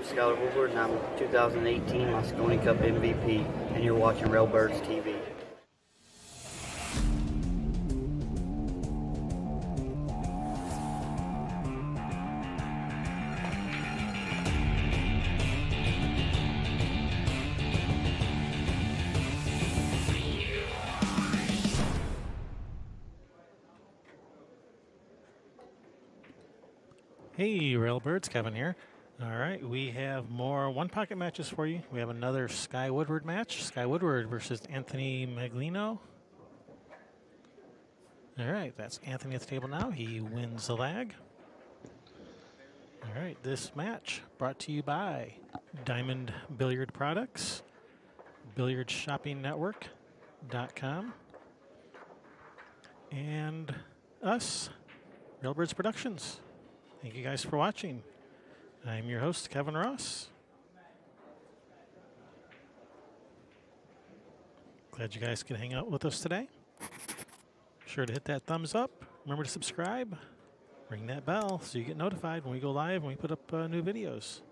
Skyler Woodward, and I'm 2018 Moscone Cup MVP, and you're watching Railbirds TV. Hey, Railbirds, Kevin here. All right, we have more one-pocket matches for you. We have another Sky Woodward match. Sky Woodward versus Anthony Meglino. All right, that's Anthony at the table now. He wins the lag. All right, this match brought to you by Diamond Billiard Products, BilliardShoppingNetwork.com, and us, Railbirds Productions. Thank you guys for watching. I'm your host, Kevin Ross. Glad you guys could hang out with us today. Be sure to hit that thumbs up. Remember to subscribe. Ring that bell so you get notified when we go live and we put up new videos.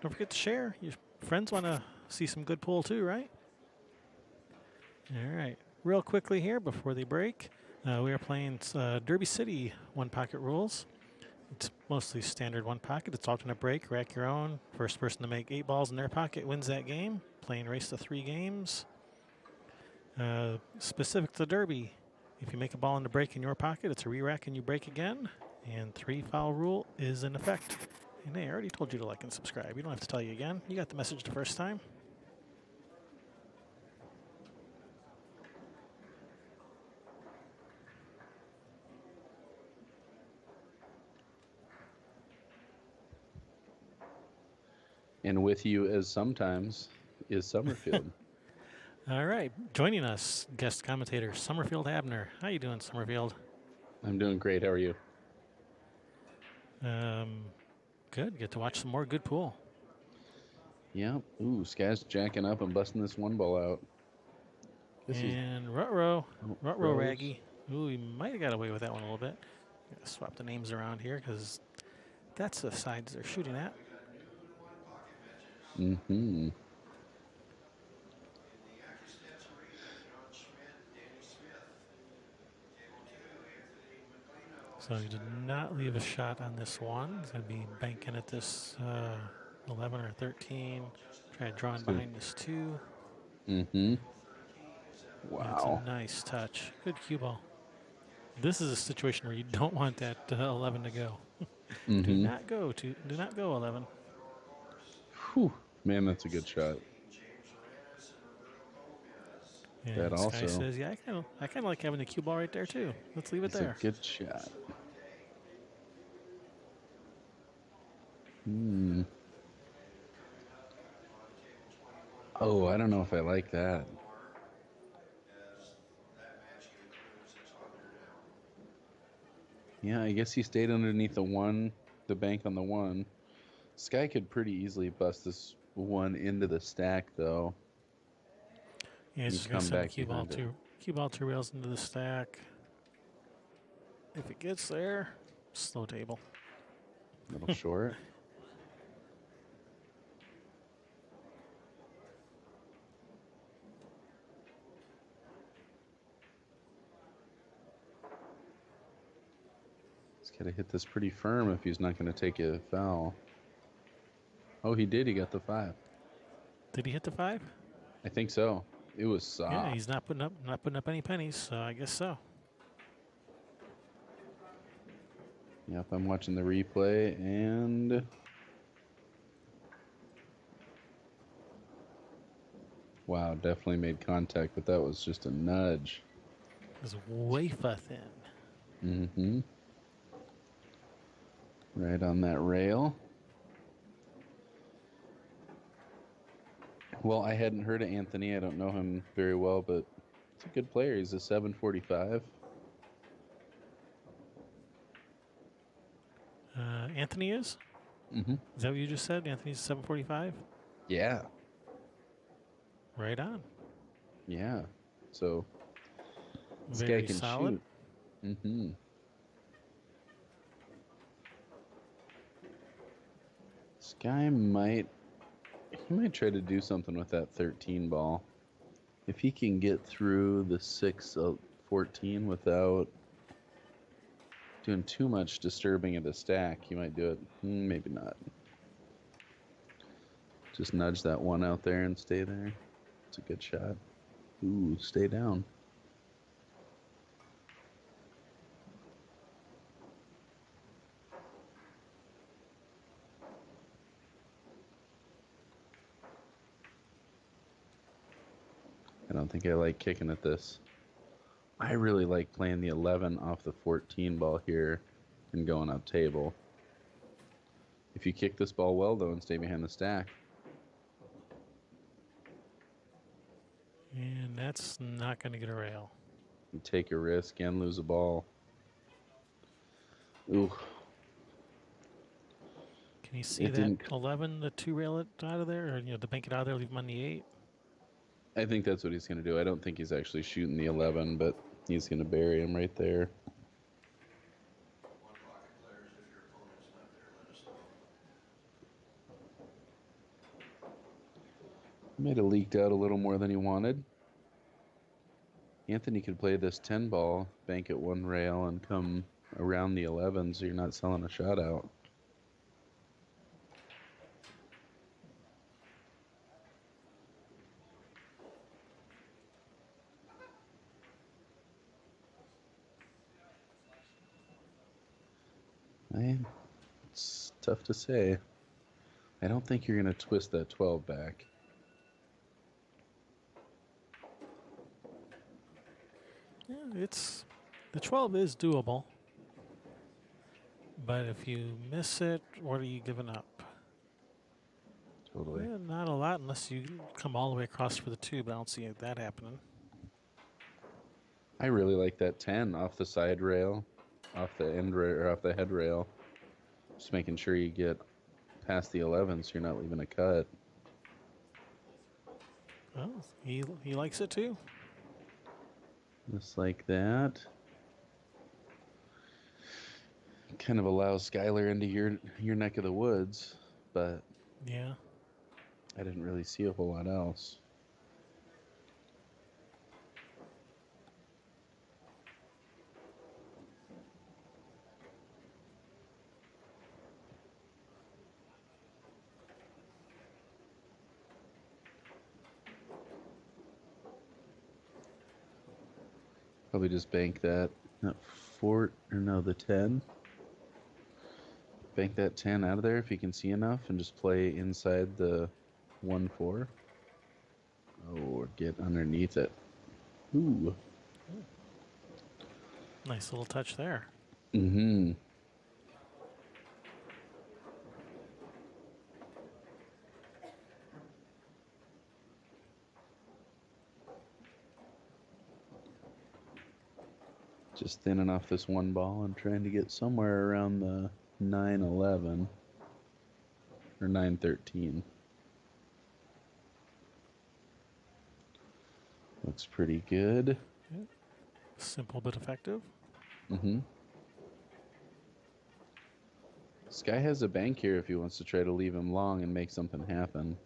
Don't forget to share. Your friends want to see some good pool too, right? All right. Real quickly here before the break, we are playing Derby City one-pocket rules. It's mostly standard one pocket. It's alternate break, rack your own. First person to make 8 balls in their pocket wins that game. Playing race to 3 games. Specific to Derby, if you make a ball in the break in your pocket, it's a re-rack and you break again. And 3 foul rule is in effect. And hey, I already told you to like and subscribe. You don't have to tell you again. You got the message the first time. And with you as sometimes is Summerfield. All right, joining us, guest commentator Summerfield Abner. How you doing, Summerfield? I'm doing great. How are you? Good. Get to watch some more good pool. Yeah. Ooh, Sky's jacking up and busting this one ball out. And Rutrow Raggy. Ooh, he might have got away with that one a little bit. Gotta swap the names around here because that's the sides they're shooting at. Mm-hmm. So he did not leave a shot on this one. He's going to be banking at this 11 or 13. Try drawing behind this 2. Mm-hmm. Wow. That's a nice touch. Good cue ball. This is a situation where you don't want that 11 to go. Mm-hmm. Do not go 11. Whew. Man, that's a good shot. And that this also guy says, yeah, I kind of like having the cue ball right there too. Let's leave it there. It's a good shot. Hmm. Oh, I don't know if I like that. Yeah, I guess he stayed underneath the bank on the 1. Sky could pretty easily bust this 1 into the stack, though. Yeah, he's just going to send the cue ball 2 rails into the stack. If it gets there, slow table. A little short. He's got to hit this pretty firm if he's not going to take a foul. Oh, he did. He got the 5. Did he hit the 5? I think so. It was soft. Yeah, he's not putting up any pennies, so I guess so. Yep, I'm watching the replay, and wow, definitely made contact, but that was just a nudge. It was wafer thin. Mm-hmm. Right on that rail. Well, I hadn't heard of Anthony. I don't know him very well, but he's a good player. He's a 745. Anthony is? Mm-hmm. Is that what you just said? Anthony's 745? Yeah. Right on. Yeah. So this Very guy can solid. shoot. Mm-hmm. Sky he might try to do something with that 13 ball. If he can get through the 14 without doing too much disturbing of the stack, he might do it. Maybe not. Just nudge that one out there and stay there. It's a good shot. Ooh, stay down. I don't think I like kicking at this. I really like playing the 11 off the 14 ball here and going up table. If you kick this ball well, though, and stay behind the stack. And that's not going to get a rail. You take a risk and lose a ball. Ooh. Can you see that 11, the 2 rail it out of there? Or, to bank it out of there, leave him on the 8? I think that's what he's going to do. I don't think he's actually shooting the 11, but he's going to bury him right there. Might have leaked out a little more than he wanted. Anthony could play this 10 ball, bank at 1 rail, and come around the 11, so you're not selling a shot out. It's tough to say. I don't think you're going to twist that 12 back. Yeah, the 12 is doable. But if you miss it, what are you giving up? Totally. Yeah, not a lot unless you come all the way across for the 2, but I don't see that happening. I really like that 10 off the side rail, off the end rail, or off the head rail. Just making sure you get past the 11 so you're not leaving a cut. Well, he likes it too. Just like that. Kind of allows Skyler into your neck of the woods, but yeah, I didn't really see a whole lot else. Probably just bank that the 10. Bank that 10 out of there if you can see enough and just play inside the 1-4. Or get underneath it. Ooh. nice little touch there. Mm-hmm. Just thinning off this 1 ball and trying to get somewhere around the 9-11 or 9-13. Looks pretty good. Yeah. Simple but effective. Mm-hmm. Sky has a bank here if he wants to try to leave him long and make something happen.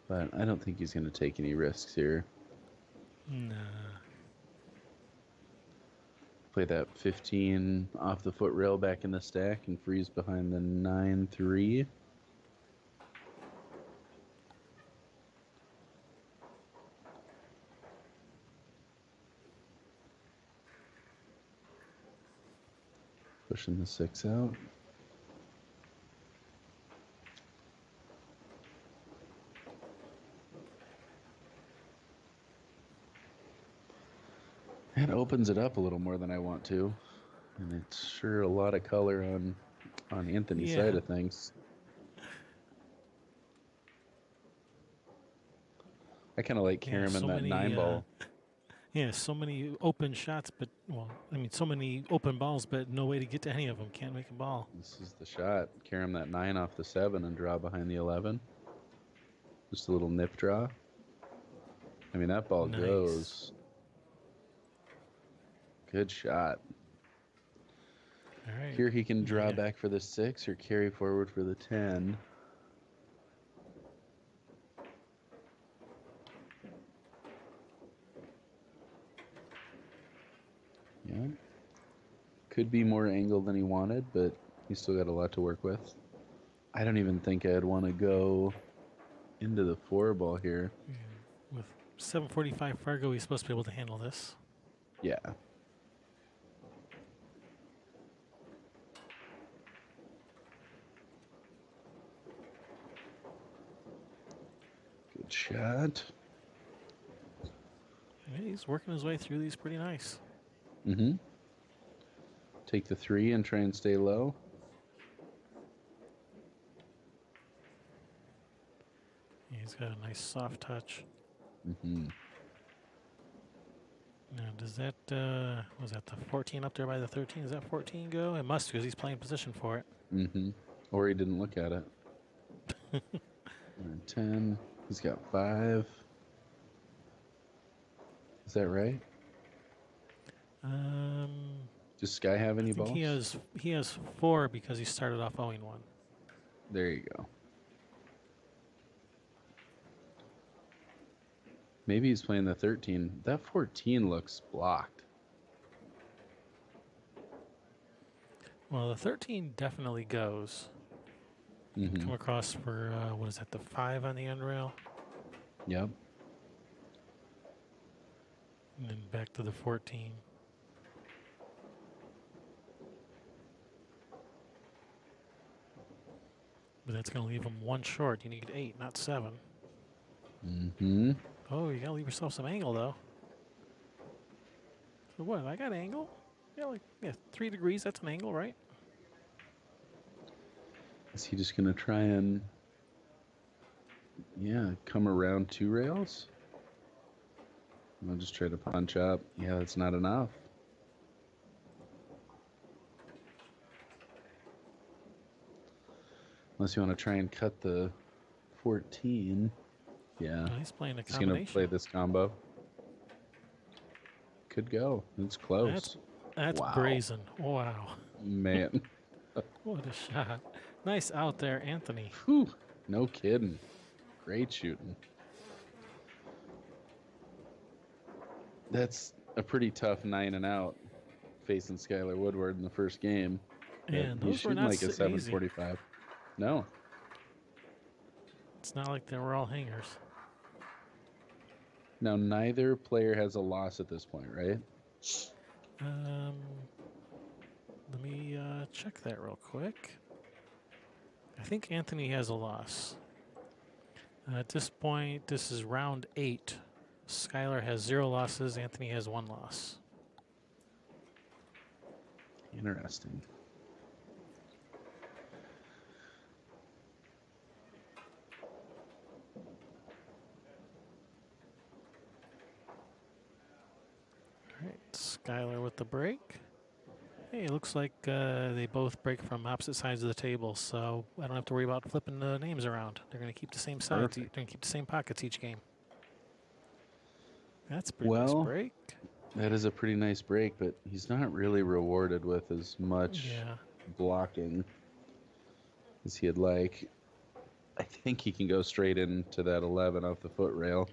But I don't think he's going to take any risks here. Nah. Play that 15 off the foot rail back in the stack and freeze behind the 9-3. Pushing the 6 out. It opens it up a little more than I want to. And it's sure a lot of color on Anthony's side of things. I kind of like carrying him in that 9 ball. Yeah, so many open shots, but, so many open balls, but no way to get to any of them. Can't make a ball. This is the shot. Carry him that 9 off the 7 and draw behind the 11. Just a little nip draw. I mean, that ball goes. Good shot. All right. Here he can draw Yeah. back for the 6 or carry forward for the 10. Yeah. Could be more angle than he wanted, but he's still got a lot to work with. I don't even think I'd want to go into the 4 ball here. With 745 Fargo, he's supposed to be able to handle this. Yeah. Good shot. Yeah, he's working his way through these pretty nice. Mm-hmm. Take the 3 and try and stay low. Yeah, he's got a nice soft touch. Mm-hmm. Now, does that, was that the 14 up there by the 13? Does that 14 go? It must, because he's playing position for it. Mm-hmm. Or he didn't look at it. And 10. He's got 5. Is that right? Does Sky have any I think balls? he has 4 because he started off owing 1. There you go. Maybe he's playing the 13. That 14 looks blocked. Well, the 13 definitely goes. Mm-hmm. Come across for, what is that, the 5 on the end rail? Yep. And then back to the 14. But that's going to leave him 1 short. You need 8, not 7. Mm-hmm. Oh, you got to leave yourself some angle, though. So what, I got angle? Yeah, 3 degrees, that's an angle, right? Is he just going to try and, come around 2 rails? I'll just try to punch up. Yeah, that's not enough. Unless you want to try and cut the 14. Yeah. No, he's playing a He's going to combination. play this combo. Could go. It's close. That's Wow. brazen. Wow. Man. What a shot. Nice out there, Anthony. Whew. No kidding. Great shooting. That's a pretty tough 9 and out facing Skyler Woodward in the first game. And He's those were shooting not like a easy. 745. No. It's not like they were all hangers. Now, neither player has a loss at this point, right? Let me check that real quick. I think Anthony has a loss. At this point, this is round 8. Skyler has 0 losses. Anthony has 1 loss. Interesting. All right, Skyler with the break. Hey, it looks like they both break from opposite sides of the table, so I don't have to worry about flipping the names around. They're going to keep the same sides. They're going to keep the same pockets each game. That's a pretty nice break. That is a pretty nice break, but he's not really rewarded with as much blocking as he'd like. I think he can go straight into that 11 off the foot rail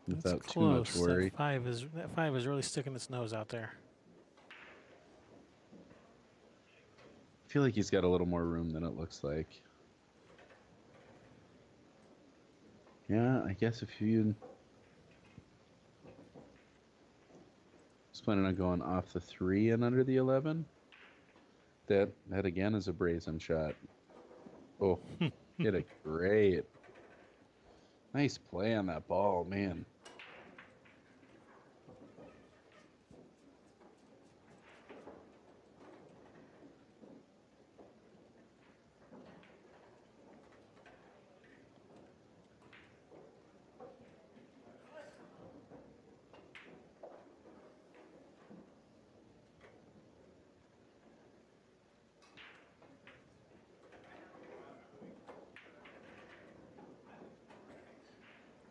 without too much worry. That 5 is really sticking its nose out there. I feel like he's got a little more room than it looks like. Yeah, I guess if you was planning on going off the 3 and under the 11, that again is a brazen shot. Oh, hit it great. Nice play on that ball, man.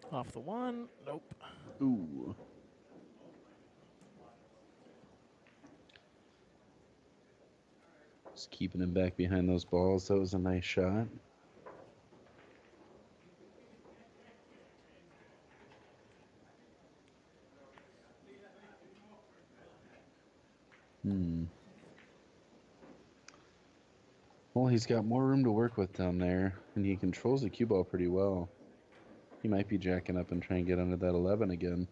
Off the 1. Nope. Ooh. Just keeping him back behind those balls. That was a nice shot. Well, he's got more room to work with down there, and he controls the cue ball pretty well. He might be jacking up and trying to get under that 11 again.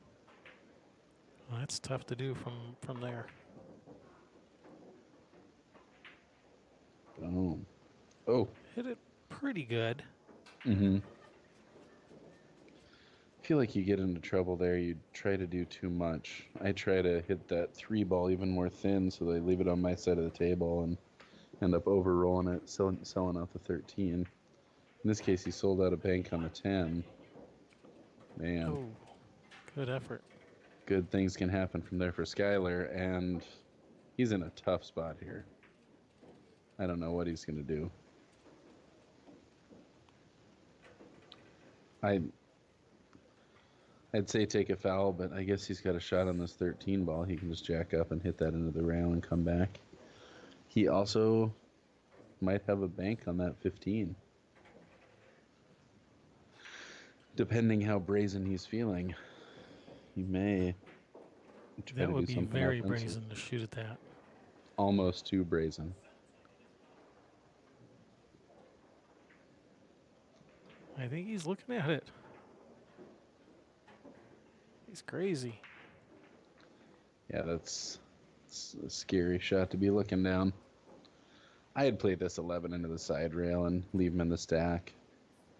Well, that's tough to do from there. Oh. Hit it pretty good. I feel like you get into trouble there. You try to do too much. I try to hit that 3 ball even more thin so they leave it on my side of the table and end up over-rolling it, selling out the 13. In this case, he sold out a bank on the 10. Man. Oh, good effort. Good things can happen from there for Skyler, and he's in a tough spot here. I don't know what he's going to do. I'd say take a foul, but I guess he's got a shot on this 13 ball. He can just jack up and hit that into the rail and come back. He also might have a bank on that 15. Depending how brazen he's feeling, he may try That to would do be something very offensive. brazen to shoot at that. Almost too brazen. I think he's looking at it. He's crazy. Yeah, that's a scary shot to be looking down. I'd play this 11 into the side rail and leave him in the stack.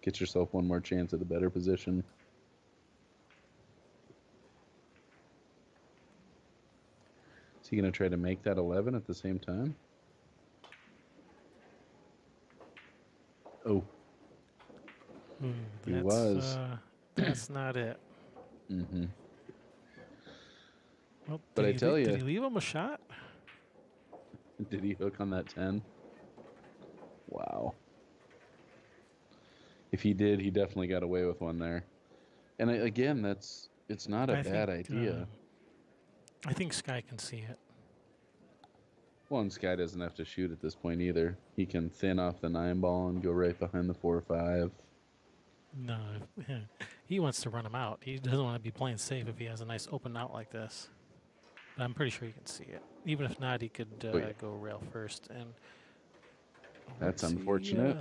Get yourself one more chance at a better position. Is he going to try to make that 11 at the same time? Oh. He was. That's not it. Well, But I tell you, did he leave him a shot? Did he hook on that 10? Wow. If he did, he definitely got away with one there. And again, it's not a bad idea. I think Sky can see it. Well, and Sky doesn't have to shoot at this point either. He can thin off the 9 ball and go right behind the 4 or 5. No, he wants to run him out. He doesn't want to be playing safe if he has a nice open out like this. But I'm pretty sure he can see it. Even if not, he could go rail first. And that's unfortunate.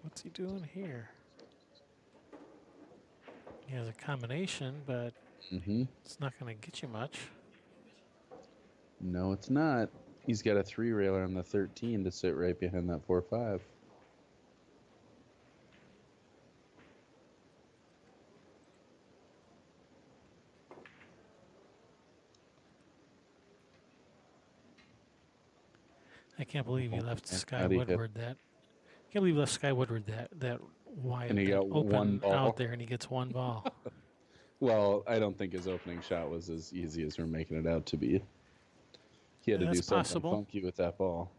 What's he doing here? He has a combination, but it's not going to get you much. No, it's not. He's got a 3 railer on the 13 to sit right behind that 4 or 5. I can't believe he left Sky Woodward that. Can't believe he left Sky Woodward that wide. And he got open one ball out there, and he gets one ball. Well, I don't think his opening shot was as easy as we're making it out to be. He had to do something funky with that ball.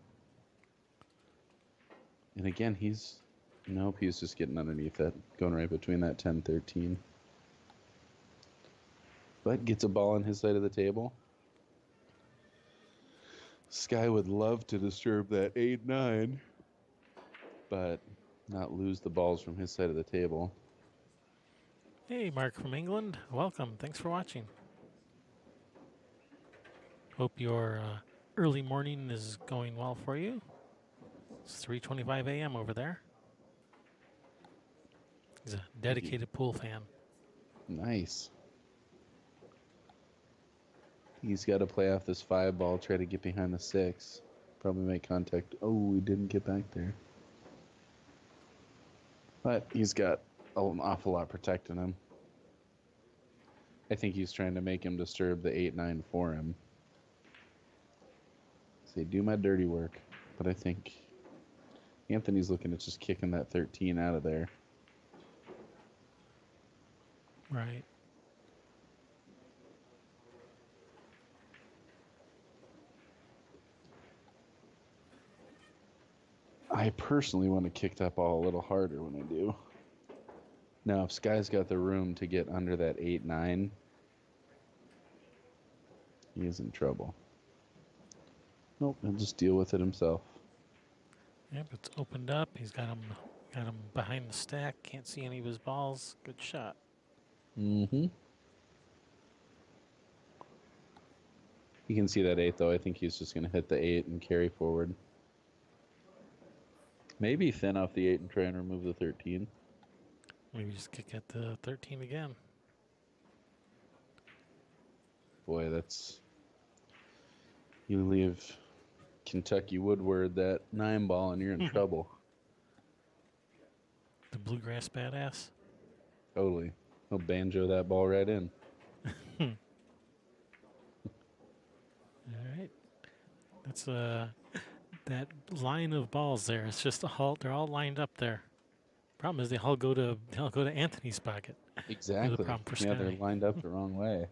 And again, he's just getting underneath that, going right between that 10-13. But gets a ball on his side of the table. Sky would love to disturb that 8-9, but not lose the balls from his side of the table. Hey, Mark from England. Welcome. Thanks for watching. Hope your early morning is going well for you. It's 3:25 a.m. over there. He's a dedicated pool fan. Nice. He's got to play off this 5 ball, try to get behind the 6. Probably make contact. Oh, he didn't get back there. But he's got an awful lot protecting him. I think he's trying to make him disturb the 8-9 for him. Say, do my dirty work. But I think Anthony's looking at just kicking that 13 out of there. Right. I personally want to kick that ball a little harder when I do. Now, if Sky's got the room to get under that 8-9, he is in trouble. Nope, he'll just deal with it himself. Yep, it's opened up. He's got him behind the stack. Can't see any of his balls. Good shot. Mm-hmm. You can see that 8, though. I think he's just going to hit the 8 and carry forward. Maybe thin off the 8 and try and remove the 13. Maybe just kick at the 13 again. Boy, that's... You leave Kentucky Woodward that 9 ball and you're in trouble. The bluegrass badass. Totally. He'll banjo that ball right in. All right. That's that line of balls there. It's just they're all lined up there. Problem is they all go to Anthony's pocket. Exactly. The problem for Yeah, they're Sky. lined up the wrong way.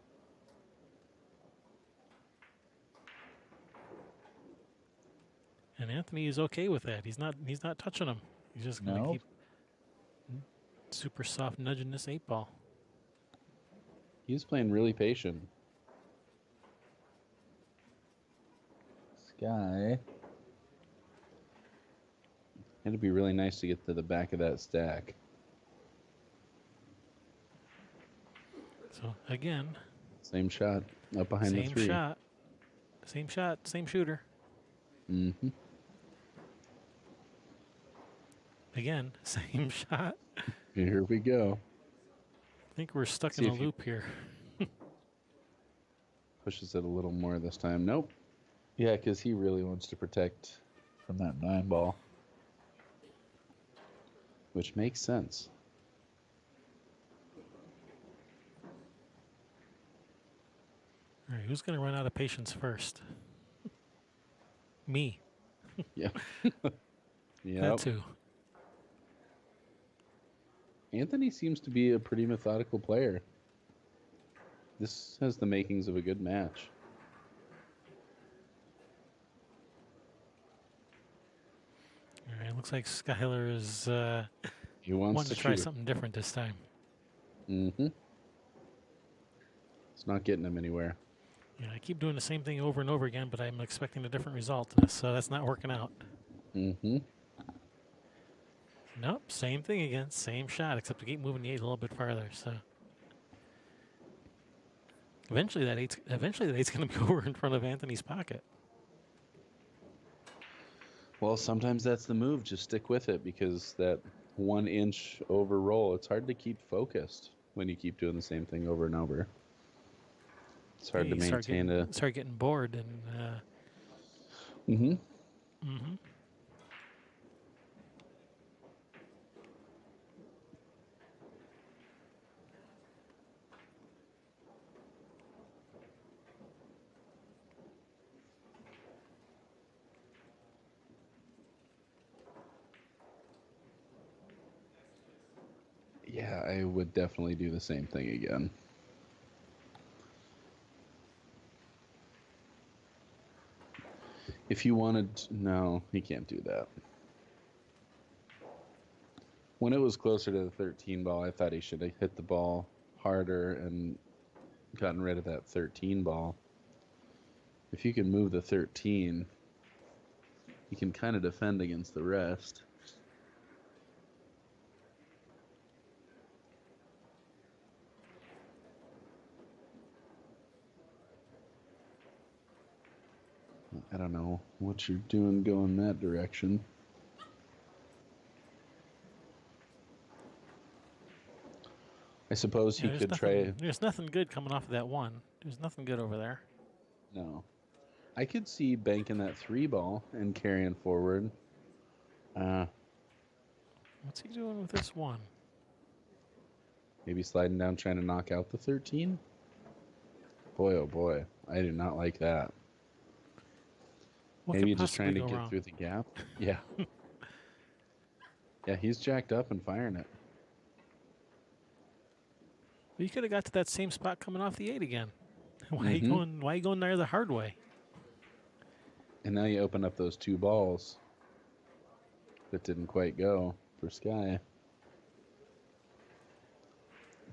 And Anthony is okay with that. He's not touching them. He's just gonna No. keep super soft nudging this 8 ball. He's playing really patient. Sky. It'd be really nice to get to the back of that stack. So again, Same shot up behind the 3. Same shot, same shooter. Mm-hmm. Again, same shot. Here we go. I think we're stuck See in a if you- loop here. Pushes it a little more this time. Nope. Yeah, because he really wants to protect from that 9 ball. Which makes sense. All right, who's going to run out of patience first? Me. Yeah. That Yep. too. Anthony seems to be a pretty methodical player. This has the makings of a good match. All right, looks like Skyler is He wants wanting to to try shoot. something different this time. Mm-hmm. It's not getting him anywhere. Yeah, I keep doing the same thing over and over again, but I'm expecting a different result, so that's not working out. Mm-hmm. Nope, same thing again, same shot, except to keep moving the 8 a little bit farther. So eventually that eight's going to be over in front of Anthony's pocket. Well, sometimes that's the move. Just stick with it because that 1 inch over roll, it's hard to keep focused when you keep doing the same thing over and over. It's hard to You maintain start getting bored and. Mm-hmm. Mm-hmm. Yeah, I would definitely do the same thing again. If you wanted... No, he can't do that. When it was closer to the 13 ball, I thought he should have hit the ball harder and gotten rid of that 13 ball. If you can move the 13, you can kind of defend against the rest. I don't know what you're doing going that direction. I suppose he could try... There's nothing good coming off of that 1. There's nothing good over there. No. I could see banking that 3 ball and carrying forward. What's he doing with this 1? Maybe sliding down trying to knock out the 13? Boy, oh boy. I do not like that. What Maybe could just trying to possibly go get wrong? through the gap. Yeah. Yeah, he's jacked up and firing it. Well, you could have got to that same spot coming off the 8 again. Why Mhm. are you going there the hard way? And now you open up those 2 balls that didn't quite go for Sky.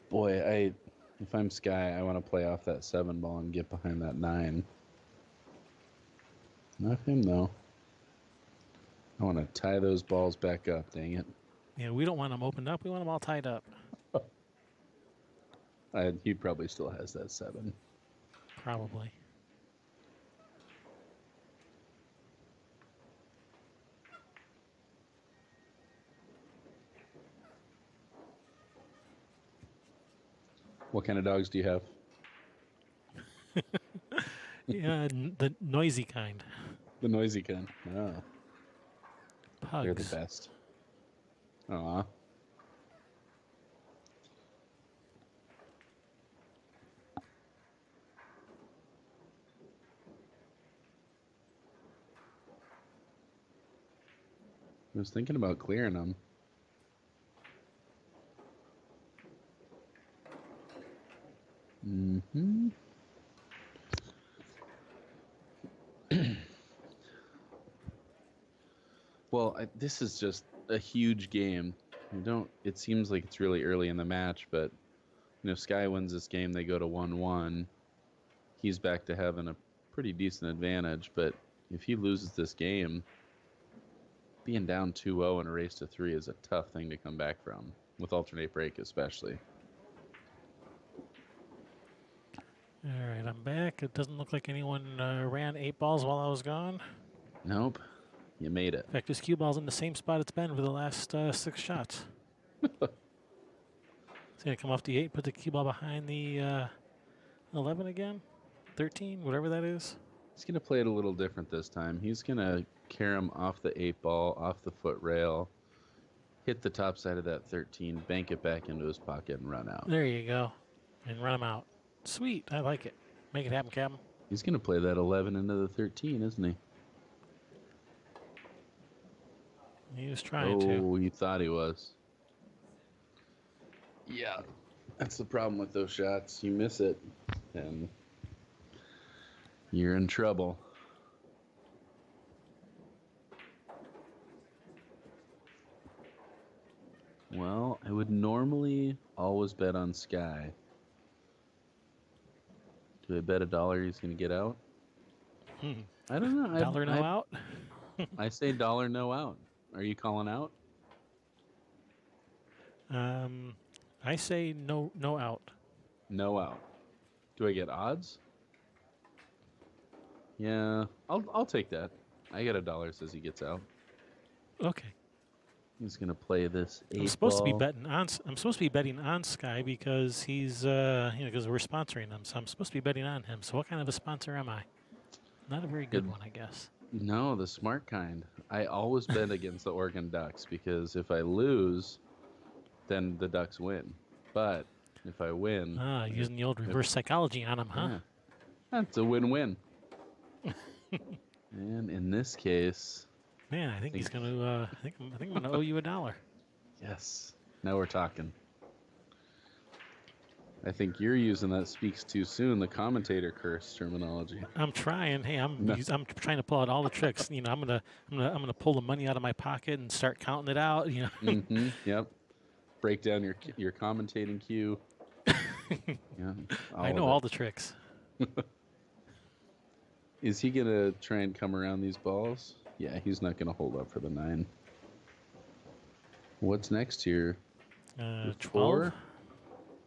Boy, if I'm Sky, I want to play off that 7 ball and get behind that 9. Not him, though. I want to tie those balls back up, dang it. Yeah, we don't want them opened up. We want them all tied up. He probably still has that 7. Probably. What kind of dogs do you have? Yeah, the noisy kind. The noisy kind. Oh, Pugs. they're the best. Aw. I was thinking about clearing them. Mm-hmm. Well, this is just a huge game. It seems like it's really early in the match, but Sky wins this game, they go to 1-1. He's back to having a pretty decent advantage, but if he loses this game, being down 2-0 in a race to 3 is a tough thing to come back from, with alternate break especially. All right, I'm back. It doesn't look like anyone ran 8 balls while I was gone. Nope. You made it. In fact, this cue ball's in the same spot it's been for the last 6 shots. It's going to come off the 8, put the cue ball behind the 11 again? 13, whatever that is. He's going to play it a little different this time. He's going to carry him off the 8 ball, off the foot rail, hit the top side of that 13, bank it back into his pocket, and run out. There you go. And run him out. Sweet. I like it. Make it happen, Captain. He's going to play that 11 into the 13, isn't he? He was trying to. Oh, he thought he was. Yeah. That's the problem with those shots. You miss it, and you're in trouble. Well, I would normally always bet on Sky. Do I bet $1 he's going to get out? I don't know. Dollar no out? I say $1 no out. Are you calling out? I say no out. No out. Do I get odds? Yeah, I'll take that. I get $1 says he gets out. Okay. He's gonna play this 8 I'm supposed ball. to be betting on. I'm supposed to be betting on Sky because he's because we're sponsoring him. So I'm supposed to be betting on him. So what kind of a sponsor am I? Not a very good one, I guess. No, the smart kind. I always bet against the Oregon Ducks because if I lose, then the Ducks win. But if I win, using the old reverse psychology on him, huh? Yeah, that's a win-win. And in this case, man, I think he's going to. I think I'm going to owe you $1. Yes. Now we're talking. I think you're using that speaks too soon, the commentator curse terminology. I'm trying. Hey, I'm trying to pull out all the tricks. I'm gonna pull the money out of my pocket and start counting it out. Mm-hmm. Yep. Break down your commentating cue. Yeah. I know all the tricks. Is he gonna try and come around these balls? Yeah, he's not gonna hold up for the 9. What's next here? 12.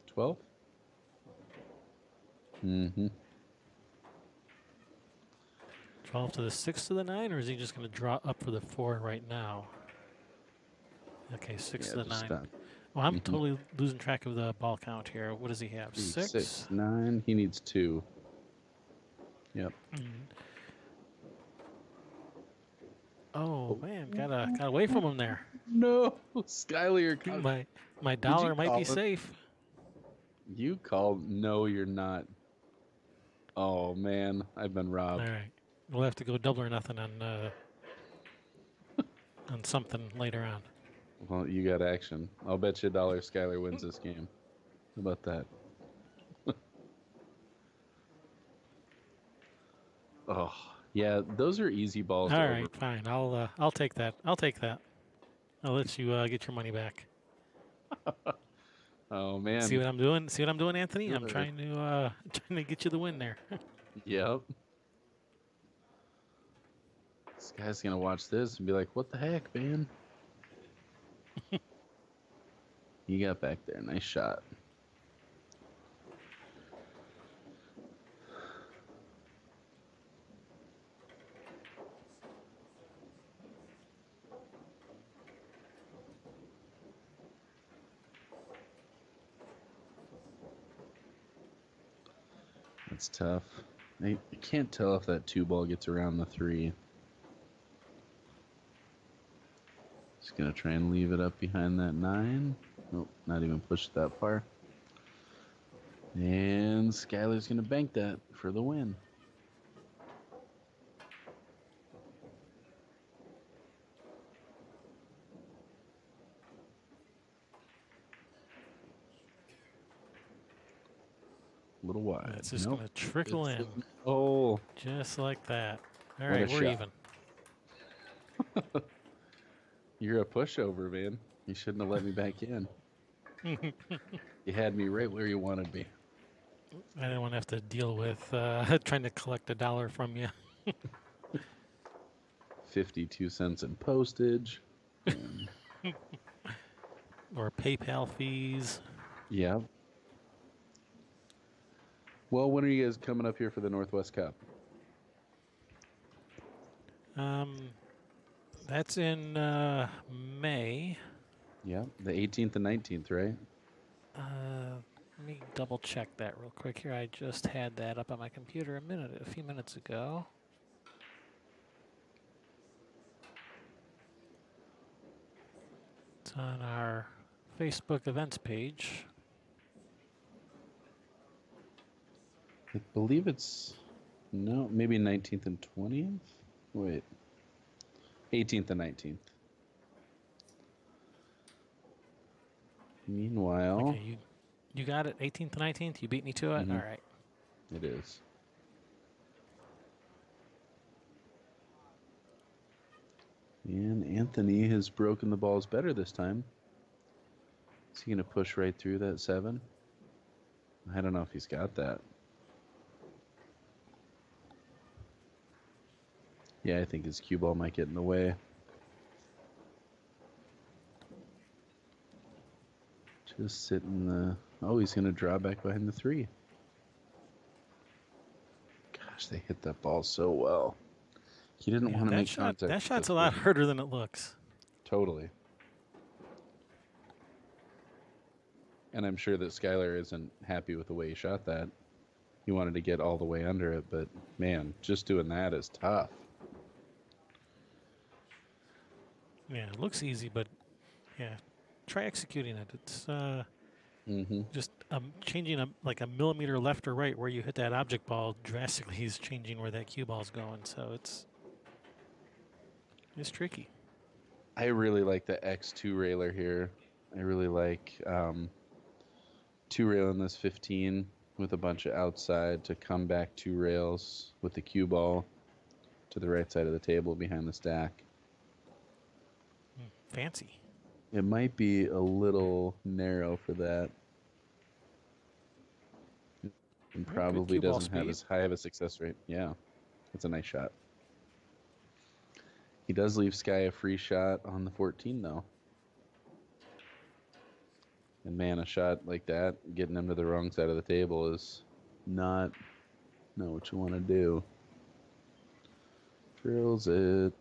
12? Mm-hmm. 12 to the 6 to the 9, or is he just going to draw up for the 4 right now? Okay, 6 to the 9. Stop. Well, I'm totally losing track of the ball count here. What does he have? 6? 6, 9. He needs 2. Yep. Oh man, got away from him there. No, Skyler, my dollar might be safe. You called. No, you're not. Oh man, I've been robbed. All right, we'll have to go double or nothing on on something later on. Well, you got action. I'll bet you $1 Skyler wins this game. How about that? Oh, yeah, those are easy balls. All right, fine. I'll take that. I'll take that. I'll let you get your money back. Oh man. See what I'm doing? See what I'm doing, Anthony? I'm trying to get you the win there. Yep. This guy's gonna watch this and be like, "What the heck, man?" You got back there. Nice shot. That's tough. I can't tell if that 2 ball gets around the 3. Just gonna try and leave it up behind that 9. Nope, not even pushed that far. And Skyler's gonna bank that for the win. A little wide. It's just Nope. going to trickle in. Oh, Just like that. All What right, a we're shot. even. you're a pushover, man. You shouldn't have let me back in. You had me right where you wanted me. I didn't want to have to deal with trying to collect $1 from you. 52 cents in postage. And Or PayPal fees. yeah. Well, when are you guys coming up here for the Northwest Cup? That's in May. Yeah, the 18th and 19th, right? Let me double check that real quick here. I just had that up on my computer a few minutes ago. It's on our Facebook events page. I believe it's no, maybe 19th and 20th. Wait, 18th and 19th. Meanwhile, Okay, you got it. 18th to 19th. You beat me to it. Mhm. All right. it is. And Anthony has broken the balls better this time. Is he going to push right through that 7? I don't know if he's got that. Yeah, I think his cue ball might get in the way. Just sit in the... Oh, he's going to draw back behind the 3. Gosh, they hit that ball so well. He didn't want to make contact. That with shot's the a lot 3. harder than it looks. Totally. And I'm sure that Skyler isn't happy with the way he shot that. He wanted to get all the way under it, but man, just doing that is tough. Yeah, it looks easy, but yeah, try executing it. It's just changing like a millimeter left or right where you hit that object ball drastically is changing where that cue ball's going. So it's tricky. I really like the X2 railer here. I really like 2 rail in this 15 with a bunch of outside to come back 2 rails with the cue ball to the right side of the table behind the stack. Fancy. It might be a little narrow for that. And probably cue ball doesn't have speed. as high of a success rate. Yeah, that's a nice shot. He does leave Sky a free shot on the 14, though. And man, a shot like that, getting him to the wrong side of the table is not what you want to do. Drills it.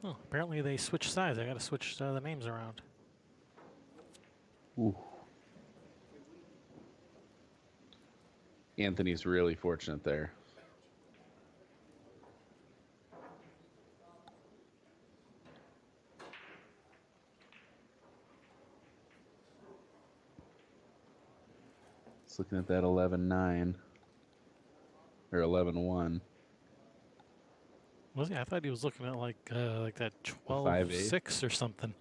Oh, apparently they switched sides. I got to switch the names around. Ooh. Anthony's really fortunate there. It's looking at that 11-9 or 11-1. Was he? I thought he was looking at like that 5-8? 12-6 or something.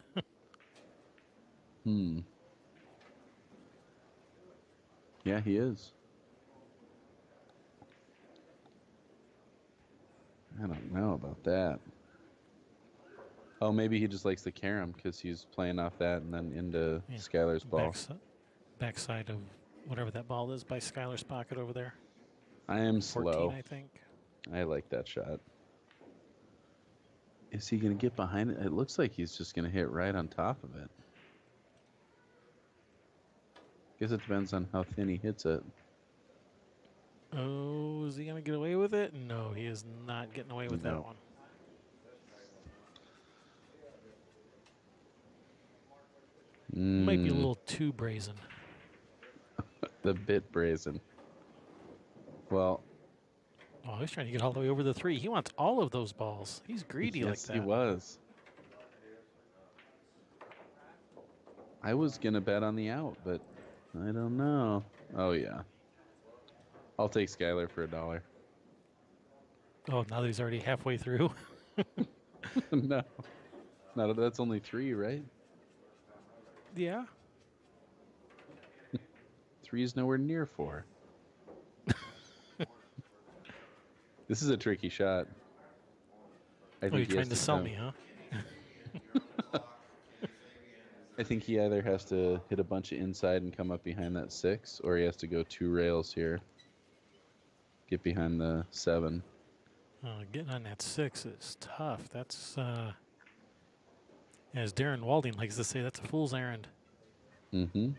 Yeah, he is. I don't know about that. Oh, maybe he just likes the carom because he's playing off that and then into Skyler's ball. Backside of whatever that ball is by Skyler's pocket over there. I am 14, slow. I think. I like that shot. Is he going to get behind it? It looks like he's just going to hit right on top of it. Guess it depends on how thin he hits it. Oh, is he going to get away with it? No, he is not getting away with that No. one. Might be a little too brazen. The bit brazen. Well, Oh, he's trying to get all the way over the 3. He wants all of those balls. He's greedy like yes, that. he was. I was going to bet on the out, but I don't know. Oh, yeah. I'll take Skyler for $1. Oh, now that he's already halfway through. No. No, that's only 3, right? Yeah. 3 is nowhere near 4. This is a tricky shot. I Oh, think you're he trying has to to sell come- me, huh? I think he either has to hit a bunch of inside and come up behind that 6, or he has to go 2 rails here. Get behind the 7. Getting on that 6 is tough. That's, as Darren Walding likes to say, that's a fool's errand. Mm-hmm.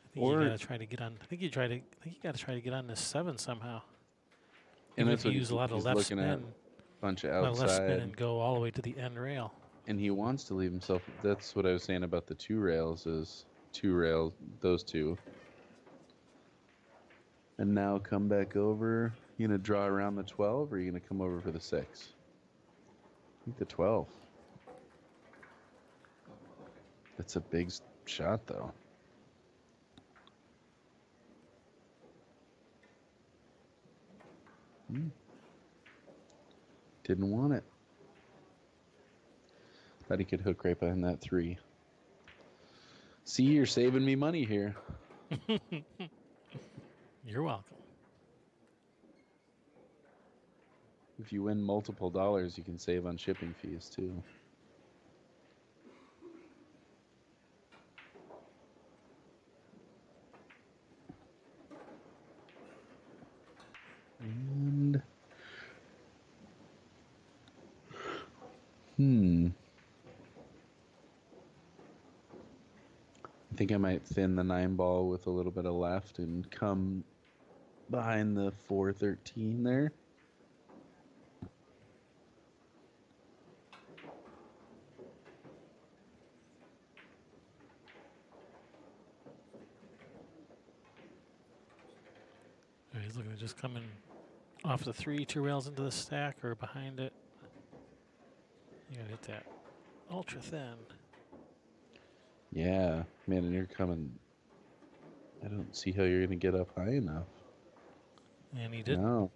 I think you gotta try to get on. I think you gotta try to get on this 7 somehow. And Even that's if you what use a lot of he's left looking at. spin, Bunch of a lot of left spin outside. and go all the way to the end rail. And he wants to leave himself. That's what I was saying about the 2 rails is 2 rails, those 2. And now come back over. You gonna draw around the 12, or are you gonna come over for the 6? I think the 12. That's a big shot, though. Didn't want it. Thought he could hook right behind that 3. See, you're saving me money here. You're welcome. If you win multiple dollars, you can save on shipping fees, too. And I think I might thin the 9 ball with a little bit of left and come behind the 413 there. He's looking at just coming off the 3, 2 rails into the stack or behind it. You gotta hit that ultra thin. Yeah, man, and you're coming. I don't see how you're going to get up high enough. And he didn't. No.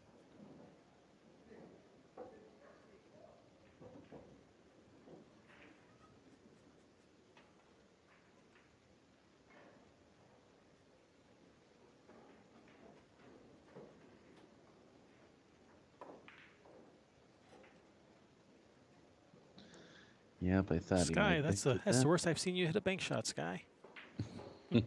Yep, I thought he Sky, might that's think the worst I've seen you hit a bank shot, Sky. I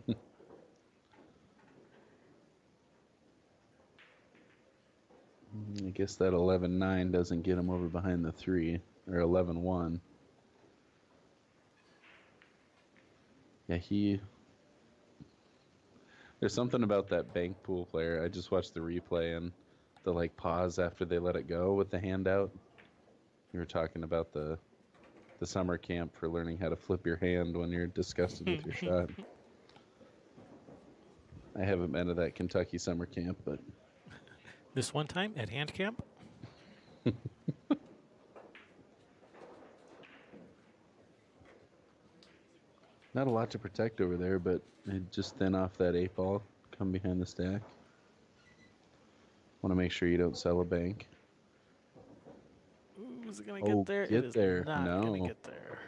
guess that 11-9 doesn't get him over behind the 3, or 11-1. Yeah, there's something about that bank pool player. I just watched the replay and the pause after they let it go with the hand out. You were talking about the summer camp for learning how to flip your hand when you're disgusted with your shot. I haven't been to that Kentucky summer camp, but This one time at hand camp? not a lot to protect over there, but just thin off that 8 ball, come behind the stack. Want to make sure you don't sell a bank. Ooh, is it going to get there? Get it is there. not going to No. get there.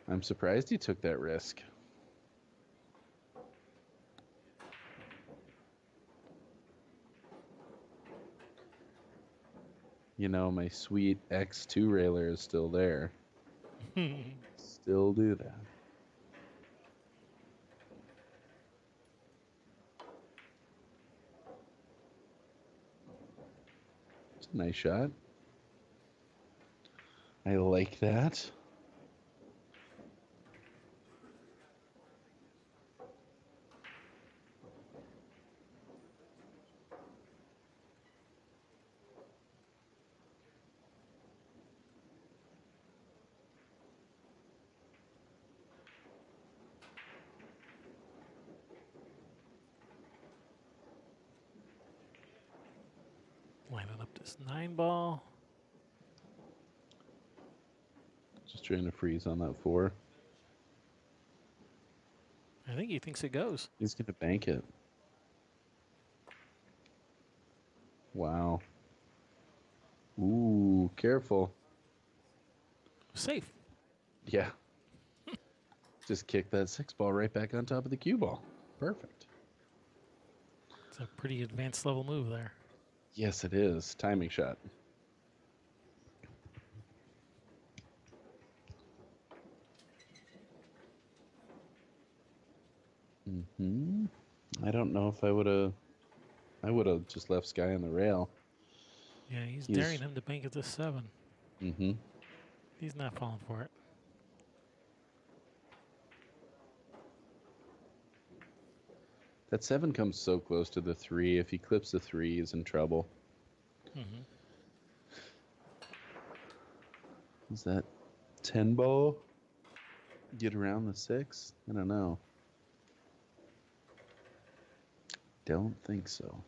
I'm surprised he took that risk. You know, my sweet X2 railer is still there. Still do that. It's a nice shot. I like that. Lining up this 9-ball. Just trying to freeze on that 4. I think he thinks it goes. He's going to bank it. Wow. Ooh, careful. Safe. Yeah. Just kick that 6 ball right back on top of the cue ball. Perfect. It's a pretty advanced level move there. Yes, it is. Timing shot. I don't know if I would have just left Sky on the rail. Yeah, he's daring him to bank at this 7. He's not falling for it. That 7 comes so close to the 3. If he clips the 3, he's in trouble. Is that 10 ball? Get around the 6? I don't know. Don't think so.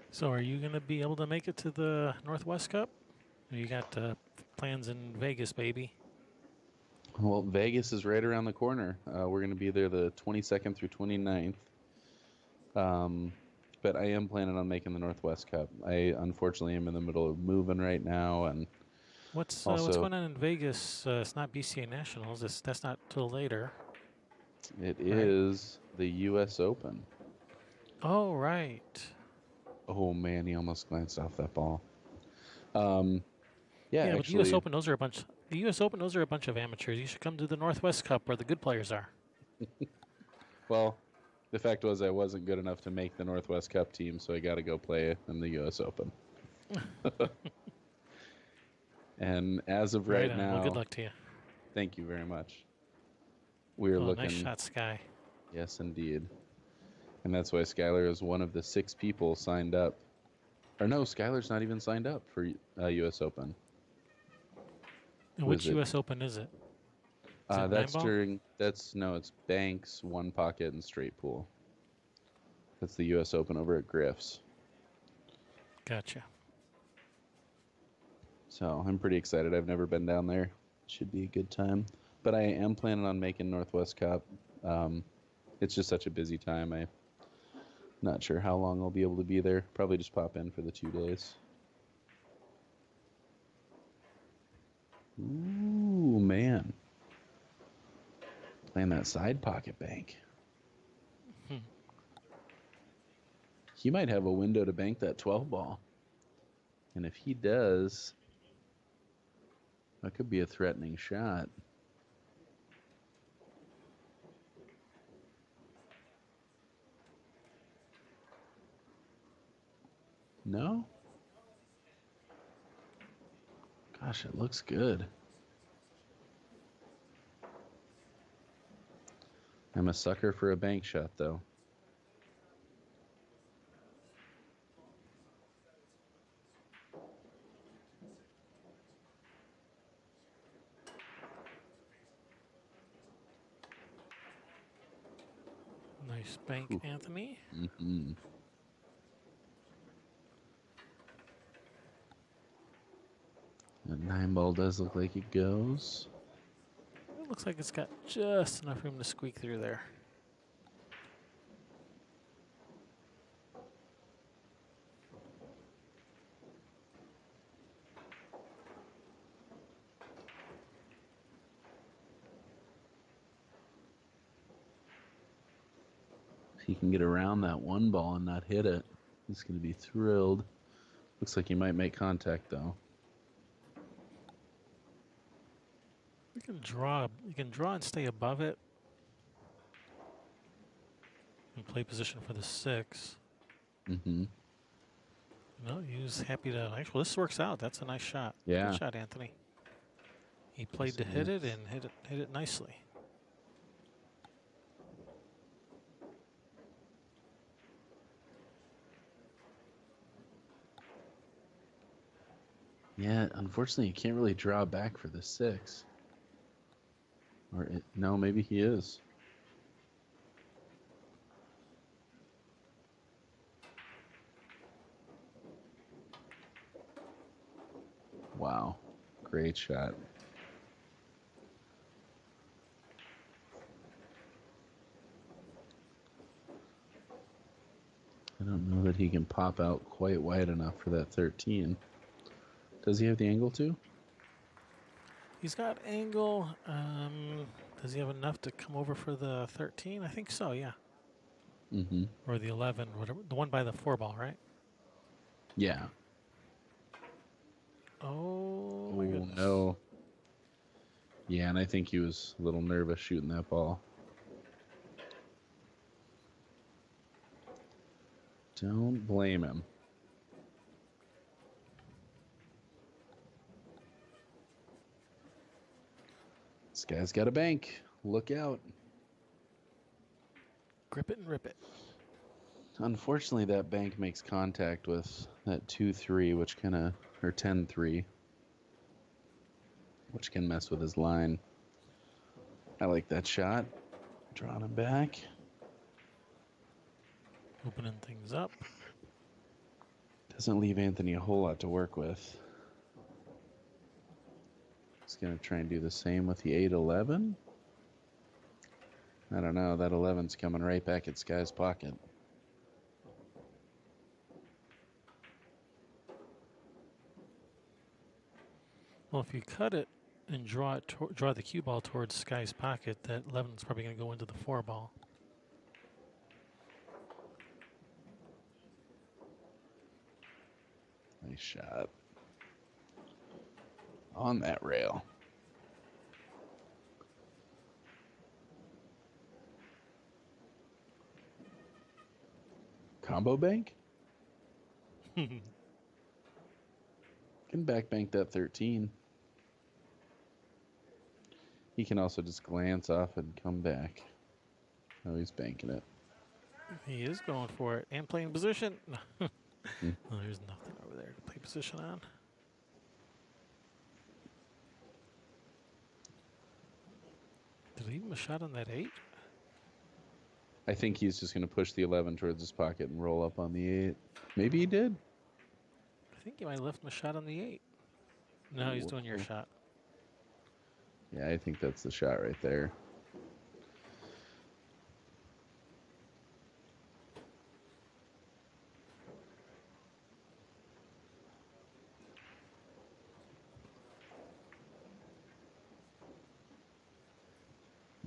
So are you going to be able to make it to the Northwest Cup? Or you got plans in Vegas, baby? Well, Vegas is right around the corner. We're going to be there the 22nd through 29th. But I am planning on making the Northwest Cup. I unfortunately am in the middle of moving right now, and What's also going on in Vegas? It's not BCA Nationals. That's not till later. it is the U.S. Open. Oh, right. Oh man, he almost glanced off that ball. Yeah, But the actually, U.S. Open, those are a bunch. The U.S. Open, those are a bunch of amateurs. You should come to the Northwest Cup where the good players are. well, the fact was I wasn't good enough to make the Northwest Cup team, so I got to go play in the U.S. Open. And as of right now, well, good luck to you. Thank you very much. We're looking. Nice shot, Sky. Yes, indeed. And that's why Skyler is one of the 6 people signed up. Or no, Skyler's not even signed up for U.S. Open. And which U.S. Open is it? Is it That's 9-ball? it's Banks, 1 pocket, and straight pool. That's the U.S. Open over at Griff's. Gotcha. So I'm pretty excited. I've never been down there. Should be a good time. But I am planning on making Northwest Cup. It's just such a busy time. I'm not sure how long I'll be able to be there. Probably just pop in for the 2 days. Ooh, man. Playing that side pocket bank. He might have a window to bank that 12 ball. And if he does, that could be a threatening shot. No? Gosh, it looks good. I'm a sucker for a bank shot, though. Nice bank, Ooh. Anthony. Mm-hmm. That 9 ball does look like it goes. It looks like it's got just enough room to squeak through there. If he can get around that 1 ball and not hit it, he's going to be thrilled. Looks like he might make contact, though. We can draw. You can draw and stay above it. And play position for the 6. Mm-hmm. No, he was happy to. Actually, this works out. That's a nice shot. Yeah. Good shot, Anthony. He played Yes, to it hit it is. and hit it nicely. Yeah, unfortunately, you can't really draw back for the 6. No, maybe he is. Wow, great shot. I don't know that he can pop out quite wide enough for that 13. Does he have the angle too? He's got angle. Does he have enough to come over for the 13? I think so, yeah. Mm-hmm. Or the 11, whatever. The one by the 4 ball, right? Yeah. Oh, my goodness. No. Yeah, and I think he was a little nervous shooting that ball. Don't blame him. This guy's got a bank. Look out. Grip it and rip it. Unfortunately, that bank makes contact with that 2-3, which kind of, or 10-3, which can mess with his line. I like that shot. Drawing him back. Opening things up. Doesn't leave Anthony a whole lot to work with. He's going to try and do the same with the 8-11. I don't know. That 11's coming right back at Sky's pocket. Well, if you cut it and draw the cue ball towards Sky's pocket, that 11 is probably going to go into the 4 ball. Nice shot. On that rail. Combo bank? Can back bank that 13. He can also just glance off and come back. Oh, he's banking it. He is going for it and playing position. Hmm. Well, there's nothing over there to play position on. Did he leave him a shot on that 8? I think he's just going to push the 11 towards his pocket and roll up on the 8. Maybe he did. I think he might have left him a shot on the 8. No, he's doing your shot. Yeah, I think that's the shot right there.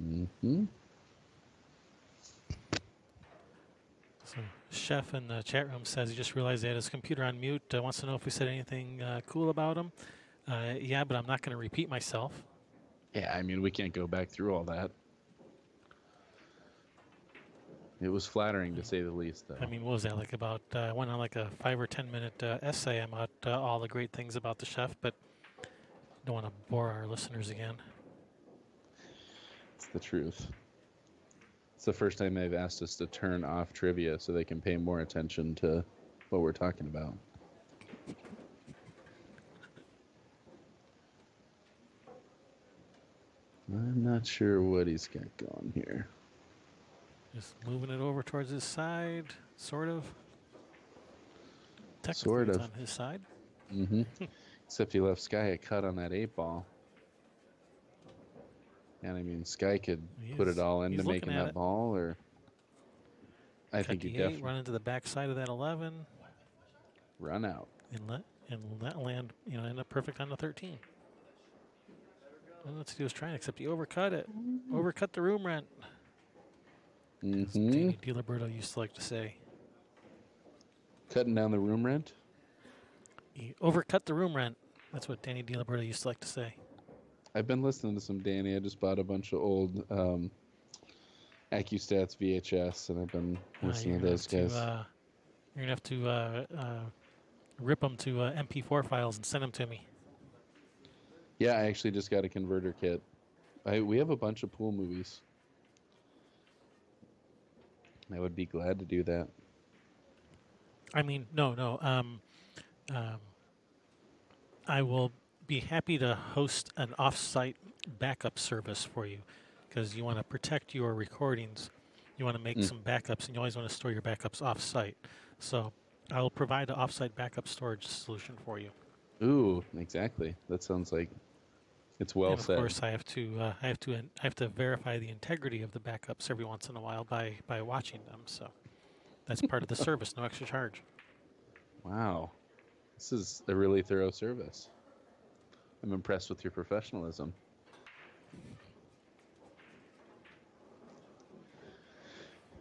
Mm-hmm. So, Chef in the chat room says he just realized he had his computer on mute. Wants to know if we said anything cool about him. Yeah, but I'm not going to repeat myself. Yeah, I mean, we can't go back through all that. It was flattering to say the least, though. I mean, what was that like about? I went on like a 5 or 10 minute essay about all the great things about the chef, but don't want to bore our listeners again. It's the truth. It's the first time they've asked us to turn off trivia so they can pay more attention to what we're talking about. I'm not sure what he's got going here. Just moving it over towards his side, sort of. Technically, Sort it's of. on his side. Mm-hmm. Except he left Sky a cut on that 8 ball. And I mean, Sky could put it all into making that ball, or I think he definitely run into the backside of that 11, run out and that land, end up perfect on the 13. All that's he was trying, except he overcut it, overcut the room rent. As Danny DiLiberto used to like to say. Cutting down the room rent? He overcut the room rent. That's what Danny DiLiberto used to like to say. I've been listening to some Danny. I just bought a bunch of old AccuStats VHS, and I've been listening to those guys. You're gonna have to rip them to MP4 files and send them to me. Yeah, I actually just got a converter kit. We have a bunch of pool movies. I would be glad to do that. I mean, no. I will be happy to host an off-site backup service for you because you want to protect your recordings. You want to make some backups, and you always want to store your backups off-site. So I will provide an off-site backup storage solution for you. Ooh, exactly. That sounds like it's well And of said. course, I have to verify the integrity of the backups every once in a while by watching them. So that's part of the service, no extra charge. Wow, this is a really thorough service. I'm impressed with your professionalism.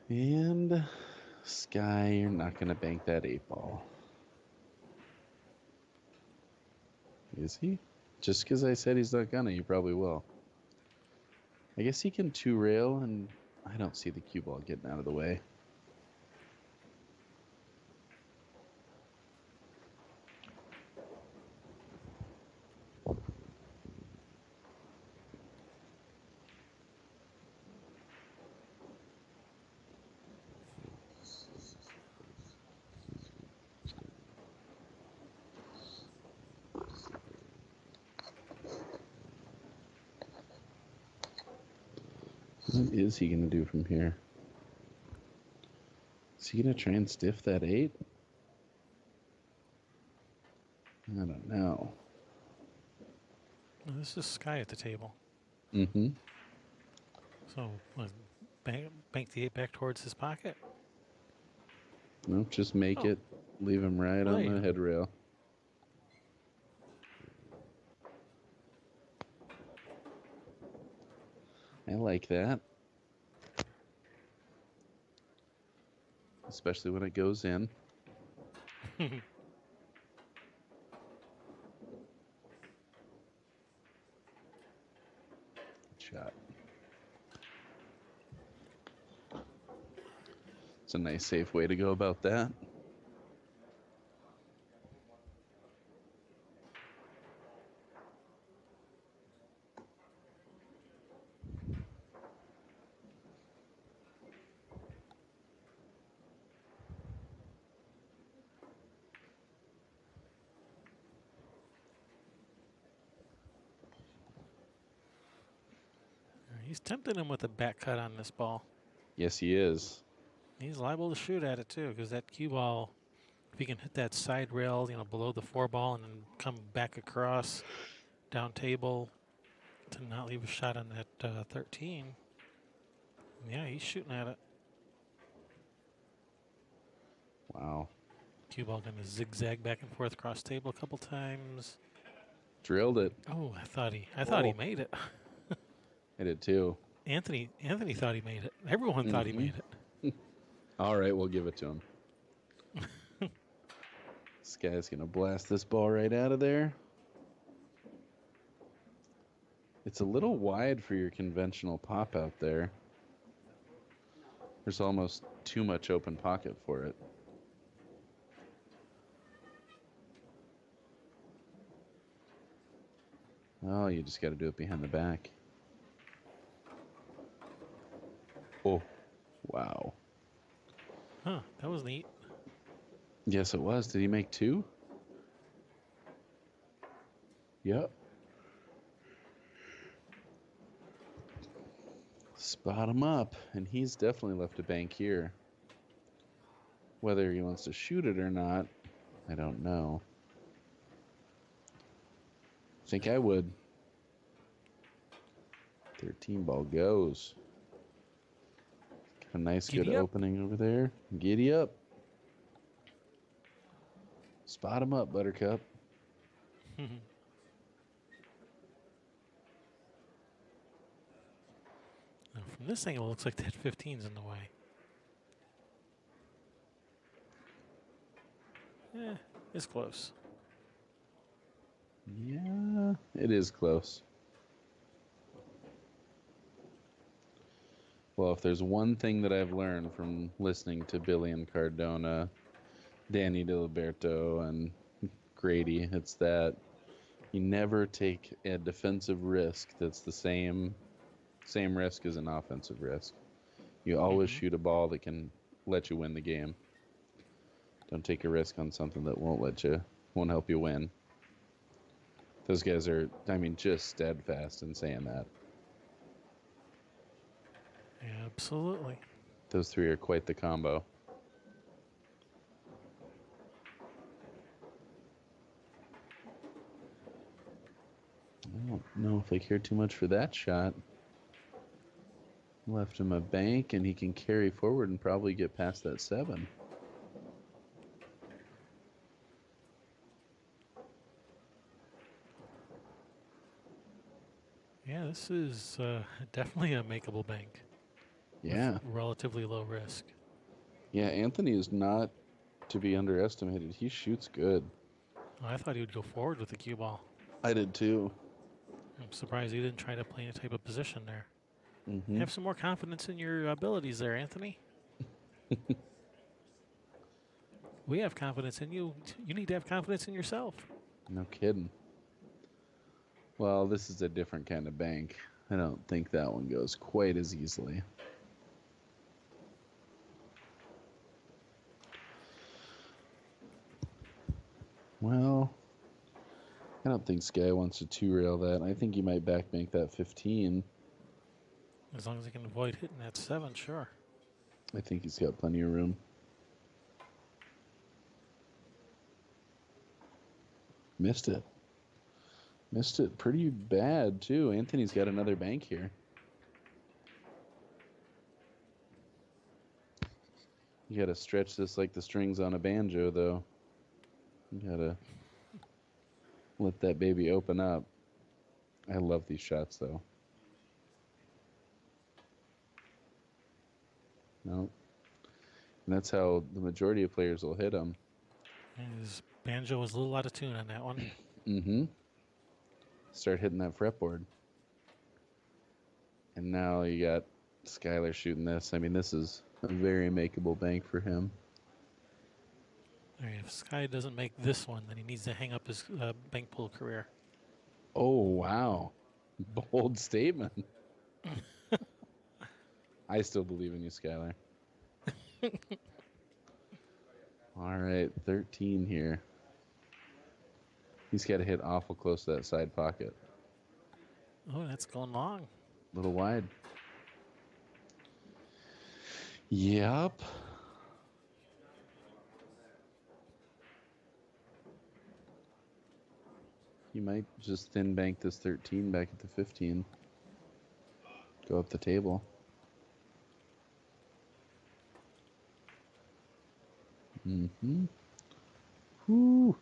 And Sky, you're not gonna bank that 8-ball. Is he? Just because I said he's not gonna, you probably will. I guess he can 2-rail, and I don't see the cue ball getting out of the way. What is he gonna do from here? Is he gonna try and stiff that 8? I don't know. Well, this is Sky at the table. Mm-hmm. So bank the 8 back towards his pocket. No, just make it. Leave him right on the head rail. I like that. Especially when it goes in. Shot. It's a nice, safe way to go about that. He's tempting him with a back cut on this ball. Yes, he is. He's liable to shoot at it too, because that cue ball, if he can hit that side rail, below the 4 ball and then come back across, down table, to not leave a shot on that 13. Yeah, he's shooting at it. Wow. Cue ball going to zigzag back and forth across table a couple times. Drilled it. Oh, I thought he made it. I did too. Anthony thought he made it. Everyone thought he made it. All right, we'll give it to him. This guy's going to blast this ball right out of there. It's a little wide for your conventional pop out there. There's almost too much open pocket for it. Oh, you just got to do it behind the back. Oh, wow. Huh, that was neat. Yes, it was. Did he make 2? Yep. Spot him up, and he's definitely left a bank here. Whether he wants to shoot it or not, I don't know. I think I would. 13 ball goes. Got a nice, good opening over there. Giddy up. Spot him up, Buttercup. From this angle, it looks like that 15's in the way. Yeah, it's close. Yeah, it is close. Well, if there's one thing that I've learned from listening to Billy and Cardona, Danny DiLiberto, and Grady, it's that you never take a defensive risk that's the same risk as an offensive risk. You always shoot a ball that can let you win the game. Don't take a risk on something that won't help you win. Those guys are, just steadfast in saying that. Absolutely. Those three are quite the combo. I don't know if I care too much for that shot. Left him a bank, and he can carry forward and probably get past that 7. Yeah, this is definitely a makeable bank. Yeah. With relatively low risk. Yeah, Anthony is not to be underestimated. He shoots good. I thought he would go forward with the cue ball. I did too. I'm surprised he didn't try to play any type of position there. Mm-hmm. Have some more confidence in your abilities there, Anthony. We have confidence in you. You need to have confidence in yourself. No kidding. Well, this is a different kind of bank. I don't think that one goes quite as easily. Well, I don't think Sky wants to 2-rail that. I think he might backbank that 15. As long as he can avoid hitting that 7, sure. I think he's got plenty of room. Missed it. Missed it pretty bad, too. Anthony's got another bank here. You gotta stretch this like the strings on a banjo, though. You gotta let that baby open up. I love these shots, though. No. And that's how the majority of players will hit them. His banjo was a little out of tune on that one. Mm-hmm. Start hitting that fretboard. And now you got Skyler shooting this. This is a very makeable bank for him. All right, if Sky doesn't make this one, then he needs to hang up his bank pull career. Oh, wow. Bold statement. I still believe in you, Skyler. All right, 13 here. He's got to hit awful close to that side pocket. Oh, that's going long. A little wide. Yep. You might just thin bank this 13 back at the 15. Go up the table. Mm-hmm. Whoo.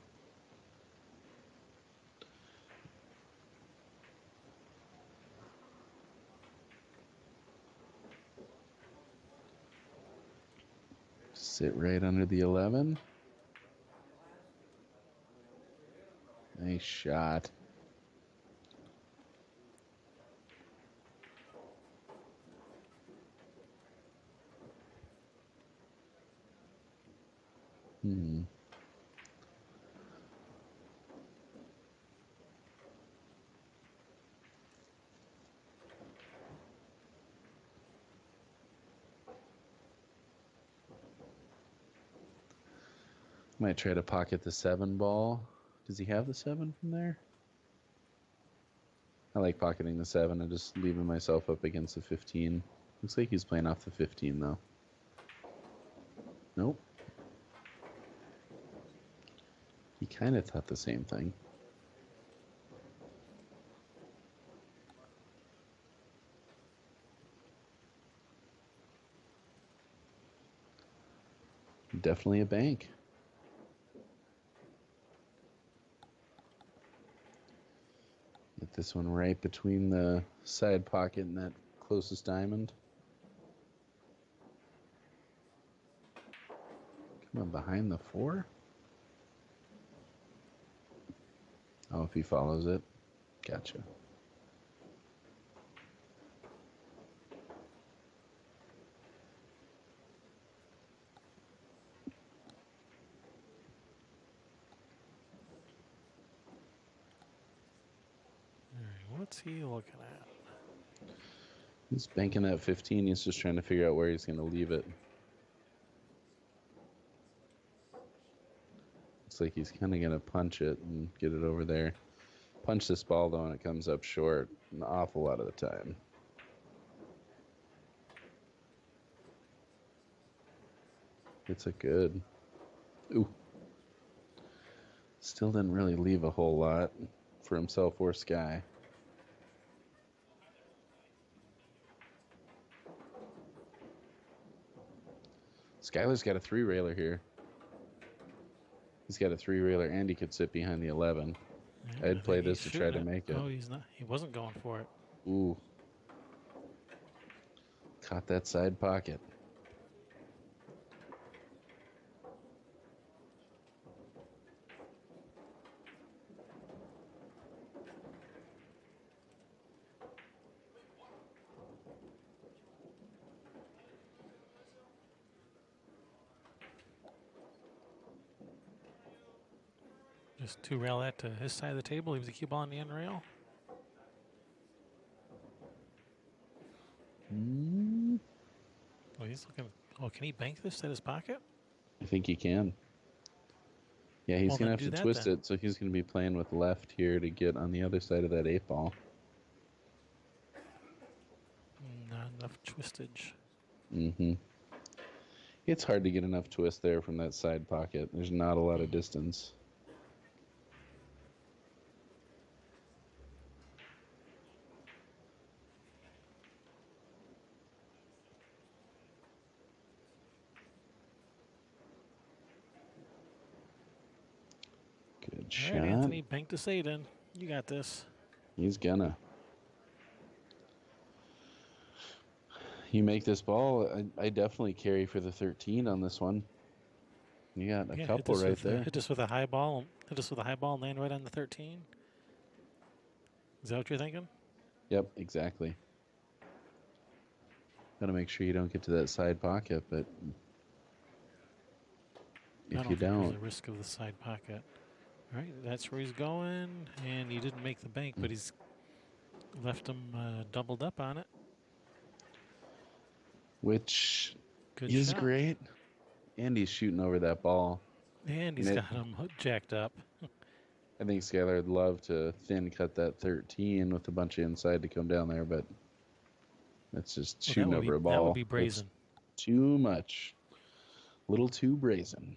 Sit right under the 11. Nice shot. Might try to pocket the 7 ball. Does he have the 7 from there? I like pocketing the 7 and just leaving myself up against the 15. Looks like he's playing off the 15, though. Nope. He kind of thought the same thing. Definitely a bank. Get this one right between the side pocket and that closest diamond. Come on, behind the 4? Oh, if he follows it. Gotcha. What's he looking at? He's banking that 15. He's just trying to figure out where he's going to leave it. Looks like he's kind of going to punch it and get it over there. Punch this ball, though, and it comes up short an awful lot of the time. It's a good. Ooh. Still didn't really leave a whole lot for himself or Sky. Skyler's got a 3-railer here. He's got a 3-railer, and he could sit behind the 11. Yeah, I'd play this to try to make it. Oh, he's not. He wasn't going for it. Ooh. Caught that side pocket. Just 2-rail that to his side of the table. Leaves the cue ball on the end rail. Oh, he's looking. Oh, can he bank this at his pocket? I think he can. Yeah, he's Well, going to then have to do that twist then. it, so he's going to be playing with left here to get on the other side of that 8-ball. Not enough twistage. Mm-hmm. It's hard to get enough twist there from that side pocket. There's not a lot of distance. Good All shot. right, Anthony, bank to Satan. You got this. He's gonna. You make this ball, I definitely carry for the 13 on this one. You got a couple right there. Hit us with a high ball. Hit us with a high ball and land right on the 13. Is that what you're thinking? Yep, exactly. Got to make sure you don't get to that side pocket, but if you think there's don't, a risk of the side pocket. All right, that's where he's going, and he didn't make the bank, but he's left him doubled up on it. which Good is shot. great. And he's shooting over that ball. And he's got him jacked up. I think Skyler would love to thin cut that 13 with a bunch of inside to come down there, but that's just shooting over a ball. That would be brazen. It's too much. A little too brazen.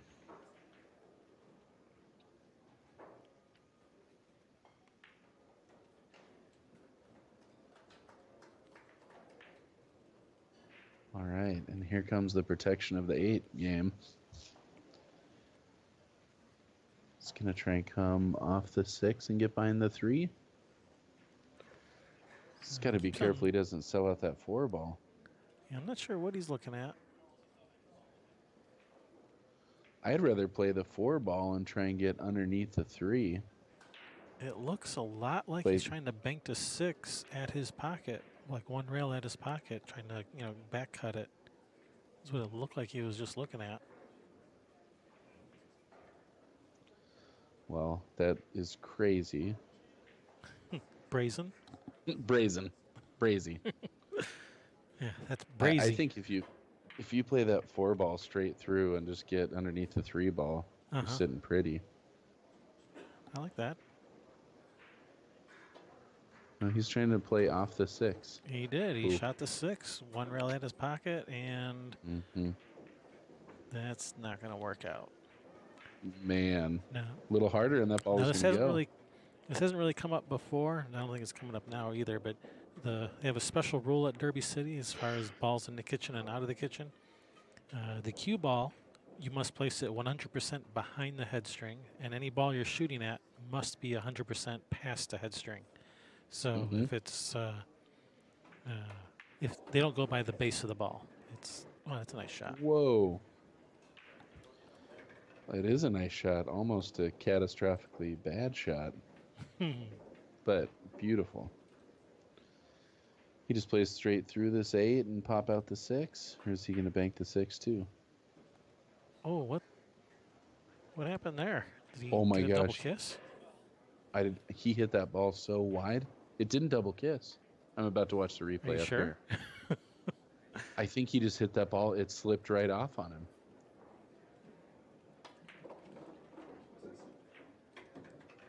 All right, and here comes the protection of the 8 game. It's going to try and come off the 6 and get behind the 3. He's got to be careful he doesn't sell out that 4 ball. Yeah, I'm not sure what he's looking at. I'd rather play the 4 ball and try and get underneath the 3. It looks a lot like he's trying to bank to 6 at his pocket, like 1 rail at his pocket, trying to, back cut it. That's what it looked like he was just looking at. Well, that is crazy. Brazen? Brazen. Brazy. Yeah, that's brazy. I think if you play that 4 ball straight through and just get underneath the 3 ball, you're sitting pretty. I like that. No, he's trying to play off the 6. He did. He shot the 6, 1 rail at his pocket, and that's not going to work out. Man, No. A little harder, and that ball No, is going to go. This hasn't really come up before. I don't think it's coming up now either. But they have a special rule at Derby City as far as balls in the kitchen and out of the kitchen. The cue ball, you must place it 100% behind the head string, and any ball you're shooting at must be 100% past the head string. So if it's if they don't go by the base of the ball, that's a nice shot. Whoa. It is a nice shot, almost a catastrophically bad shot, but beautiful. He just plays straight through this 8 and pop out the 6, or is he going to bank the 6 too? Oh, what happened there? Did he Oh my get a double gosh. kiss? He hit that ball so wide. It didn't double kiss. I'm about to watch the Are replay you up sure? here. I think he just hit that ball. It slipped right off on him.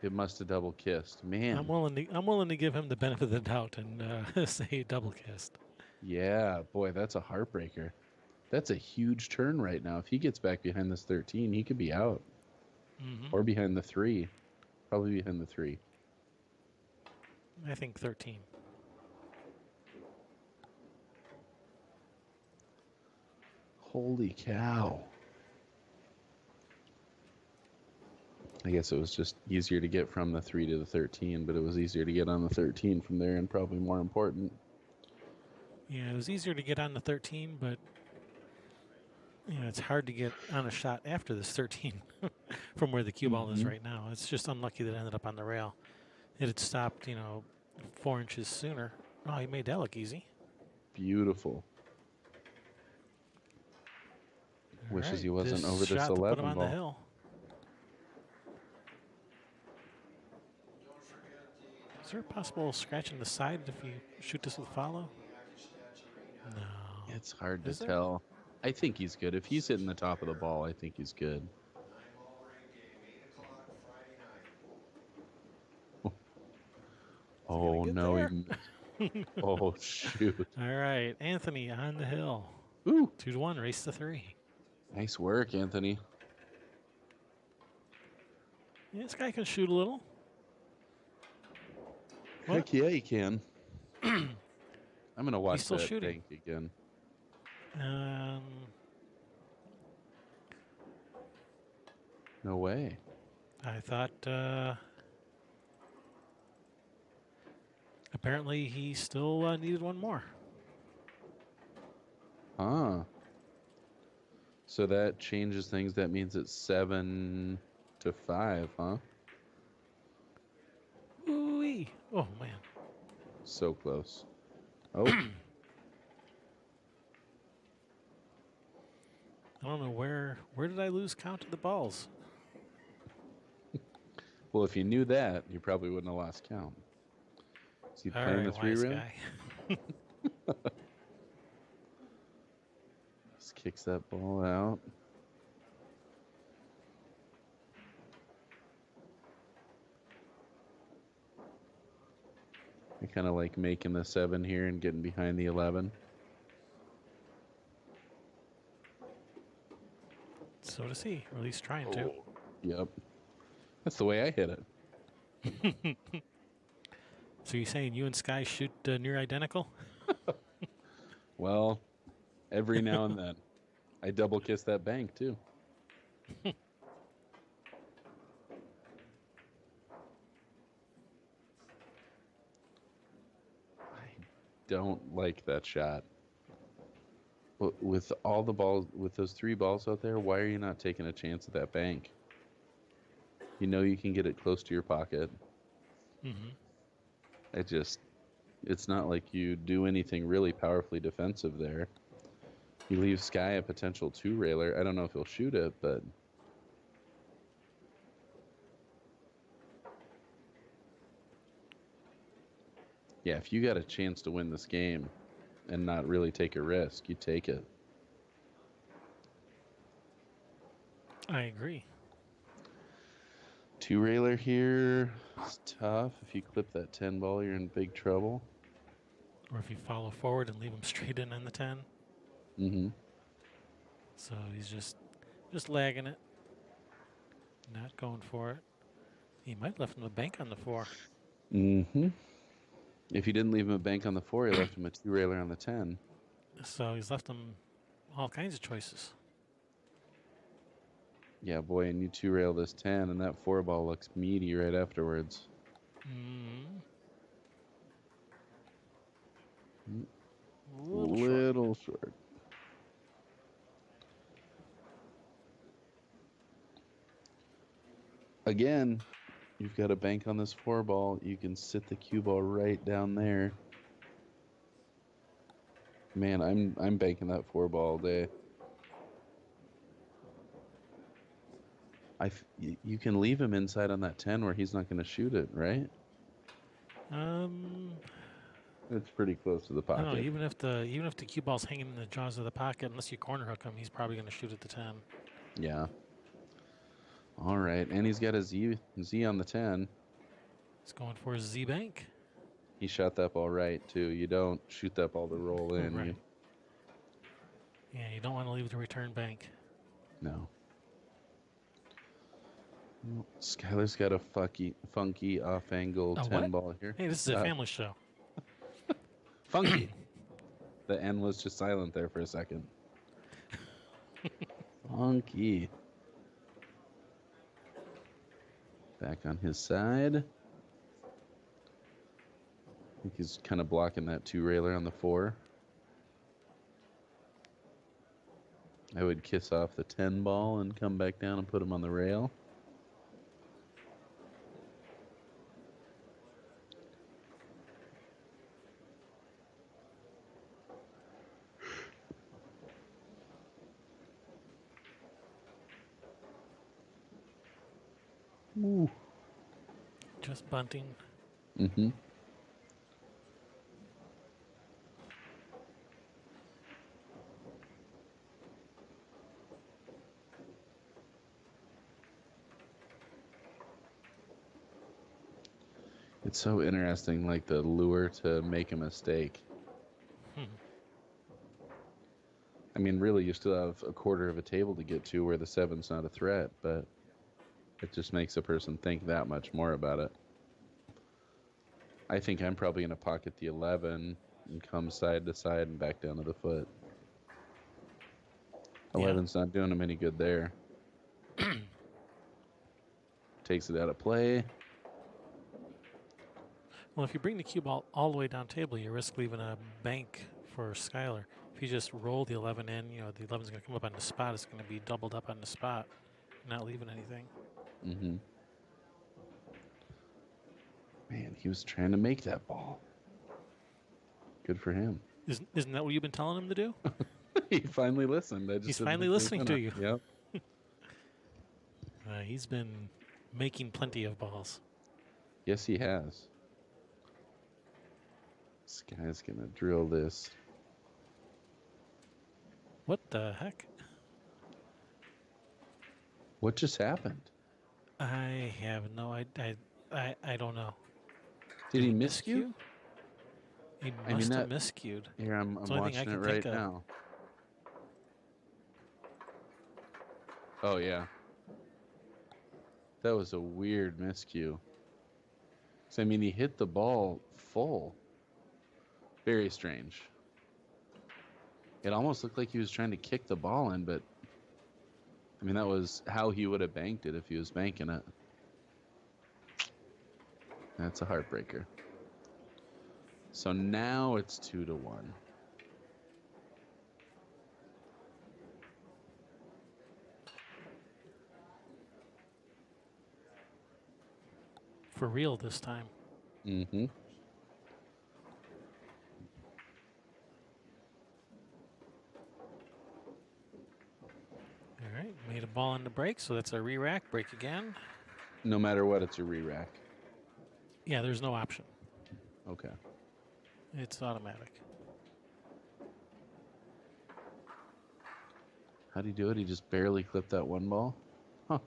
It must have double kissed. Man. I'm willing to give him the benefit of the doubt and say double kissed. Yeah, boy, that's a heartbreaker. That's a huge turn right now. If he gets back behind this 13, he could be out. Or behind the 3. Probably behind the 3. I think 13. Holy cow. I guess it was just easier to get from the 3 to the 13, but it was easier to get on the 13 from there and probably more important. Yeah, it was easier to get on the 13, but it's hard to get on a shot after this 13 from where the cue ball is right now. It's just unlucky that it ended up on the rail. It had stopped, 4 inches sooner. Oh, he made that look easy. Beautiful. Wishes he wasn't over this shot to 11 put him on ball. the hill. Is there a possible scratch in the side if you shoot this with follow? No. It's hard Is to there? tell. I think he's good. If he's hitting the top of the ball, I think he's good. Oh, no. Oh, shoot. All right, Anthony on the hill. Ooh. 2-1, race to 3. Nice work, Anthony. Yeah, this guy can shoot a little. Heck yeah, he can. I'm going to watch still that shooting. bank again. No way. I thought apparently he still needed one more. Huh. So that changes things. That means it's 7-5, huh? Ooh-wee. Oh, man. So close. Oh. I don't know where did I lose count of the balls? Well, if you knew that, you probably wouldn't have lost count. Is he All playing right, the 3 wise rim? guy. Just kicks that ball out. I kind of like making the 7 here and getting behind the 11. So does he, or at least trying to. Yep. That's the way I hit it. So you're saying you and Sky shoot near identical? Well, every now and then. I double kiss that bank, too. I don't like that shot. With all the balls, with those 3 balls out there, why are you not taking a chance at that bank? You know you can get it close to your pocket. It's not like you do anything really powerfully defensive there. You leave Sky a potential 2-railer. I don't know if he'll shoot it, but yeah, if you got a chance to win this game and not really take a risk, you take it. I agree. 2-railer here is tough. If you clip that 10 ball, you're in big trouble. Or if you follow forward and leave him straight in on the 10. Mm-hmm. So he's just lagging it. Not going for it. He might have left him a bank on the 4. Mm-hmm. If he didn't leave him a bank on the 4, he left him a 2-railer on the 10. So he's left him all kinds of choices. Yeah, boy, and you 2-rail this 10, and that 4 ball looks meaty right afterwards. Little short. Again, you've got a bank on this 4 ball. You can sit the cue ball right down there. Man, I'm banking that 4 ball all day. You can leave him inside on that 10 where he's not going to shoot it, right? It's pretty close to the I don't know. pocket. Even if the cue ball's hanging in the jaws of the pocket, unless you corner hook him, he's probably going to shoot at the 10. Yeah. All right, and he's got a Z on the 10. He's going for his Z bank. He shot that ball right too. You don't shoot that ball to roll in. Right. Yeah, you don't want to leave the return bank. No. Well, Skyler's got a funky off-angle 10 what? ball here. Hey, this is a family show. Funky. The N was just silent there for a second. Funky. Back on his side. I think he's kind of blocking that 2-railer on the 4. I would kiss off the 10 ball and come back down and put him on the rail. Ooh. Just bunting. Mm-hmm. It's so interesting, like the lure to make a mistake. I mean, really, you still have a quarter of a table to get to where the 7's not a threat, but it just makes a person think that much more about it. I think I'm probably going to pocket the 11 and come side to side and back down to the foot. 11's not doing him any good there. Takes it out of play. Well, if you bring the cue ball all the way down table, you risk leaving a bank for Skyler. If you just roll the 11 in, the 11's going to come up on the spot. It's going to be doubled up on the spot, not leaving anything. Mm-hmm. Man, he was trying to make that ball. Good for him. Isn't that what you've been telling him to do? He finally listened. He's finally listening to you. Yep. He's been making plenty of balls. Yes, he has. This guy's going to drill this. What the heck? What just happened? I have no idea. I don't know. Did he miscue? He must have miscued. Here, I'm watching it right now. Oh, yeah. That was a weird miscue. So, I mean, he hit the ball full. Very strange. It almost looked like he was trying to kick the ball in, but I mean, that was how he would have banked it if he was banking it. That's a heartbreaker. So now it's 2-1. For real this time. Mm-hmm. All right, made a ball on the break, so that's a re-rack break again. No matter what, it's a re-rack. Yeah, there's no option. Okay. It's automatic. How'd he do it? He just barely clipped that one ball? Huh.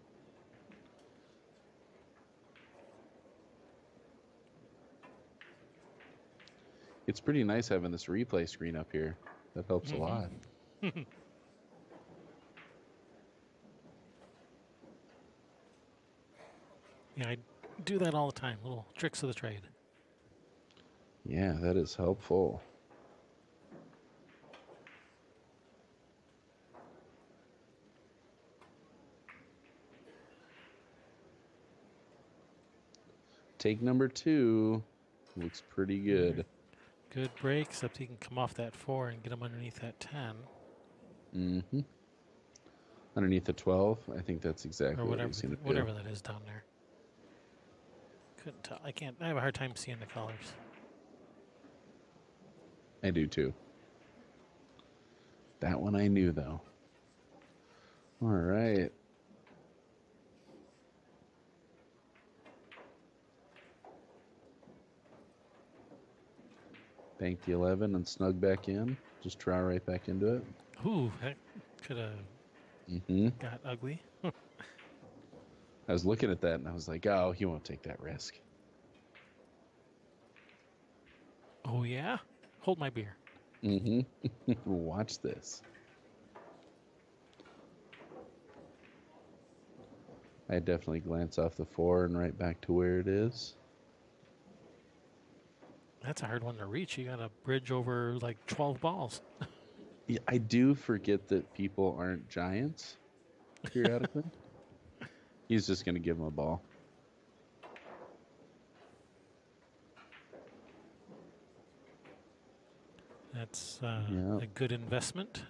It's pretty nice having this replay screen up here. That helps a lot. Yeah, I do that all the time. Little tricks of the trade. Yeah, that is helpful. Take number 2. Looks pretty good. Good break, except he can come off that 4 and get him underneath that 10. Mm-hmm. Underneath the 12, I think that's exactly Or what he's going to do. whatever that is down there. Couldn't tell. I have a hard time seeing the colors. I do too. That one I knew, though. All right. Bank the 11 and snug back in. Just try right back into it. Ooh, that could have Mm-hmm. got ugly. I was looking at that and I was like, oh, he won't take that risk. Oh, yeah? Hold my beer. Mm-hmm. Watch this. I definitely glance off the 4 and right back to where it is. That's a hard one to reach. You got to bridge over like 12 balls. Yeah, I do forget that people aren't giants periodically. He's just going to give him a ball. That's Yeah. a good investment.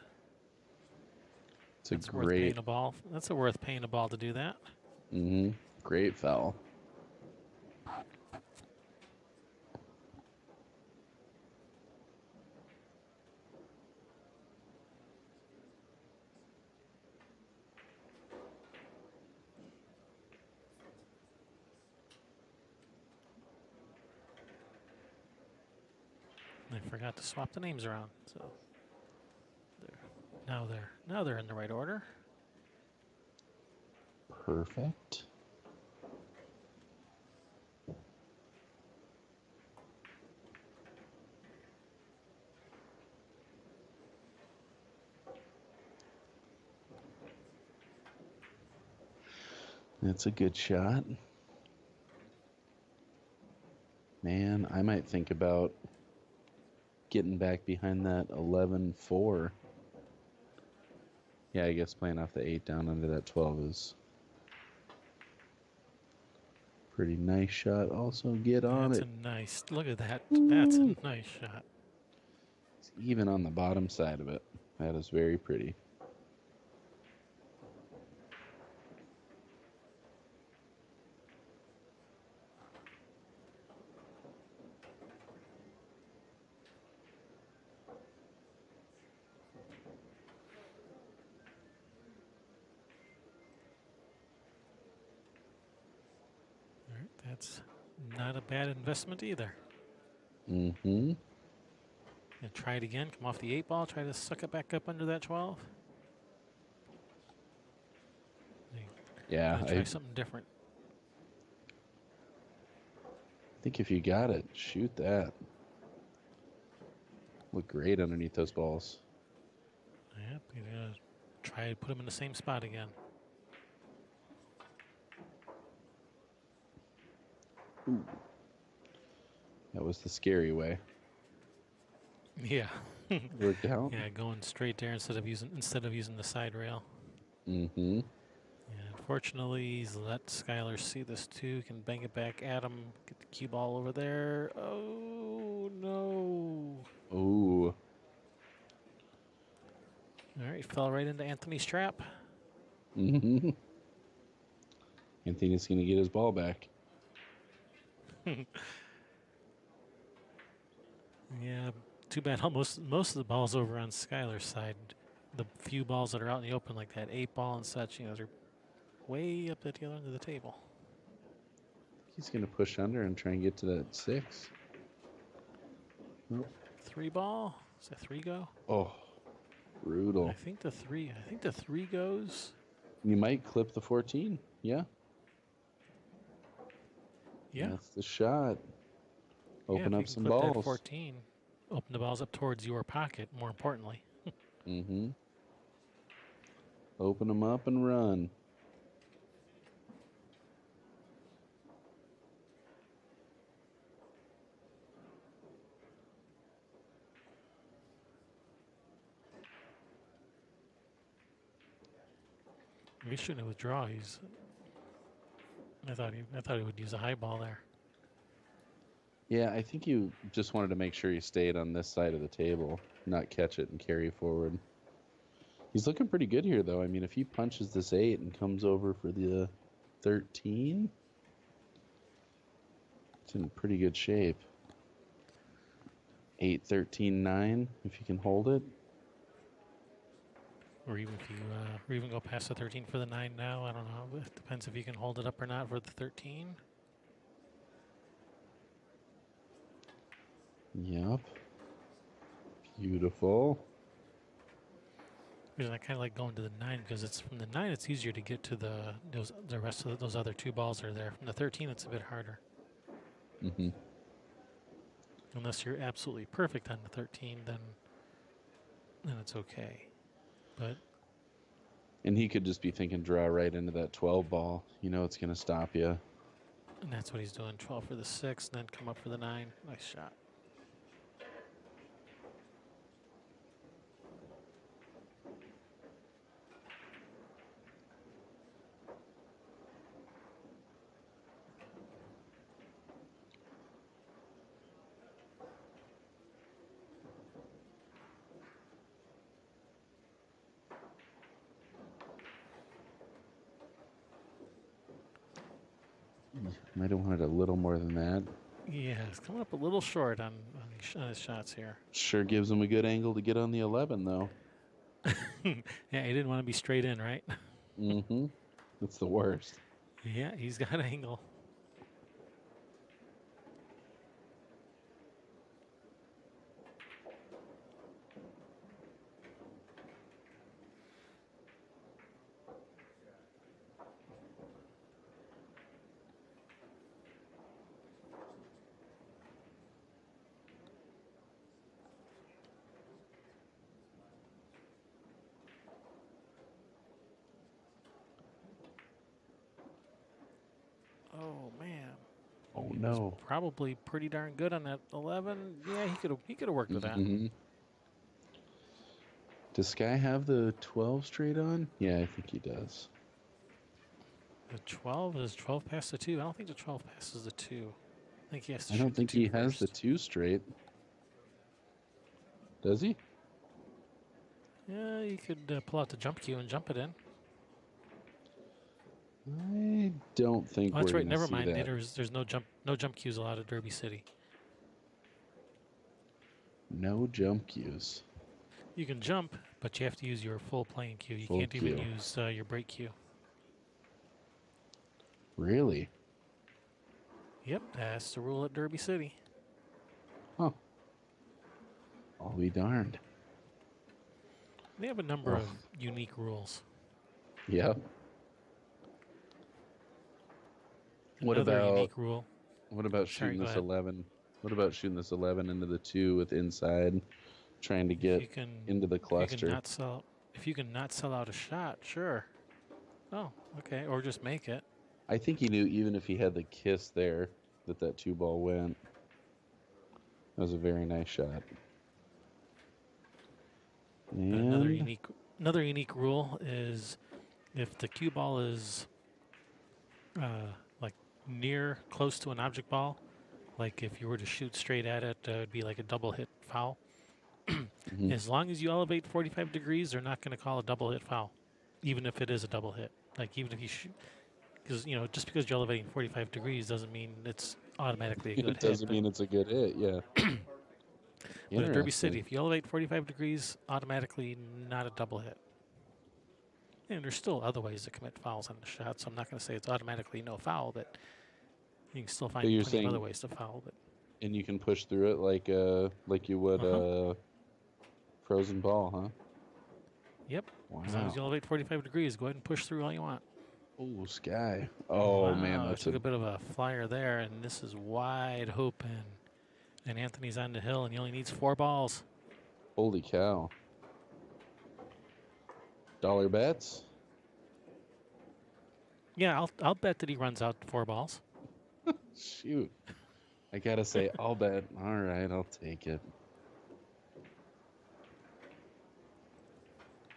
It's a That's worth great, paying a ball. That's worth paying a ball to do that. great foul. I forgot to swap the names around. So now they're in the right order. Perfect. That's a good shot. Man, I might think about getting back behind that 11-4. Yeah, I guess playing off the 8 down under that 12 is pretty nice shot. Also, get on That's it. a nice. Look at that. That's a nice shot. It's even on the bottom side of it. That is very pretty. All right, that's not a bad investment either. Mm-hmm. And try it again. Come off the 8 ball. Try to suck it back up under that 12. Yeah, Try I something different. think if you got it, shoot that. Look great underneath those balls. Yep, you gotta try to put them in the same spot again. Ooh. That was the scary way. Yeah. Worked out. Yeah, going straight there instead of using the side rail. Mm-hmm. Yeah, unfortunately, he's let Skyler see this too. Can bang it back at him. Get the cue ball over there. Oh no! Ooh. All right, fell right into Anthony's trap. Mm-hmm. Anthony's gonna get his ball back. Yeah, too bad. Almost most of the balls over on Skyler's side. The few balls that are out in the open, like that 8 ball and such, they're way up at the other end of the table. He's gonna push under and try and get to that 6. Oh. 3 ball. Does that 3 go? Oh, brutal. I think the 3 goes. You might clip the 14. Yeah. Yeah. That's the shot. Open if up you can some clip that balls. 14. Open the balls up towards your pocket. More importantly. Mm-hmm. Open them up and run. He shouldn't withdraw. I thought he would use a high ball there. Yeah, I think you just wanted to make sure he stayed on this side of the table, not catch it and carry forward. He's looking pretty good here, though. I mean, if he punches this 8 and comes over for the 13, it's in pretty good shape. 8, 13, 9, if you can hold it. Or even if you or even go past the 13 for the 9 now. I don't know. It depends if you can hold it up or not for the 13. Yep. Beautiful. Reason I kind of like going to the 9 because it's from the 9 it's easier to get to the rest of those other 2 balls are there. From the 13 it's a bit harder. Mm-hmm. Unless you're absolutely perfect on the 13, then it's okay. But And he could just be thinking draw right into that 12 ball. You know it's going to stop you. and that's what he's doing. 12 for the 6, then come up for the 9. Nice shot. Might have wanted a little more than that. Yeah, he's coming up a little short on his shots here. Sure gives him a good angle to get on the 11, though. Yeah, he didn't want to be straight in, right? Mm-hmm. That's the worst. Yeah, he's got an angle. Oh man. Oh, He was no. probably pretty darn good on that 11. Yeah, he could have worked with that. Mm-hmm. Does Sky have the 12 straight on? Yeah, I think he does. The 12 is 12 past the 2. I don't think the 12 passes the 2. I think he has to I shoot don't think the 2 he has the first. 2 straight. Does he? Yeah, you could pull out the jump cue and jump it in. I don't think Oh, that's we're right. going to Never see mind. that. There's no jump cues allowed at Derby City. No jump cues. You can jump, but you have to use your full playing cue. You Full can't even cue. use your break cue. Really? Yep, that's the rule at Derby City. Huh. I'll be darned. They have a number Ugh. of unique rules. Yep. What Another about unique rule? Sorry, shooting go this ahead. 11? What about shooting this 11 into the 2 with inside, trying to get into the cluster? If you can not sell out a shot, sure. Oh, okay. Or just make it. I think he knew even if he had the kiss there that 2 ball went. That was a very nice shot. But And another unique rule is if the cue ball is like close to an object ball, like if you were to shoot straight at it, it'd be like a double hit foul. mhm. As long as you elevate 45 degrees, they're not going to call a double hit foul, even if it is a double hit. Like even if you shoot, because just because you're elevating 45 degrees doesn't mean it's automatically a good hit. It doesn't mean it's a good hit, yeah. But at Derby Interesting. City, if you elevate 45 degrees, automatically not a double hit. And there's still other ways to commit fouls on the shot, so I'm not going to say it's automatically no foul, but you can still find you're plenty of saying- other ways to foul. But And you can push through it like you would a frozen ball, huh? yep, Wow. as long as you elevate 45 degrees, go ahead and push through all you want. Oh, Sky. Oh, man, Wow, that's took a bit of a flyer there, and this is wide open. And Anthony's on the hill, and he only needs 4 balls. holy cow. Dollar bets? Yeah, I'll bet that he runs out 4 balls. Shoot. I gotta say, I'll bet. All right, I'll take it.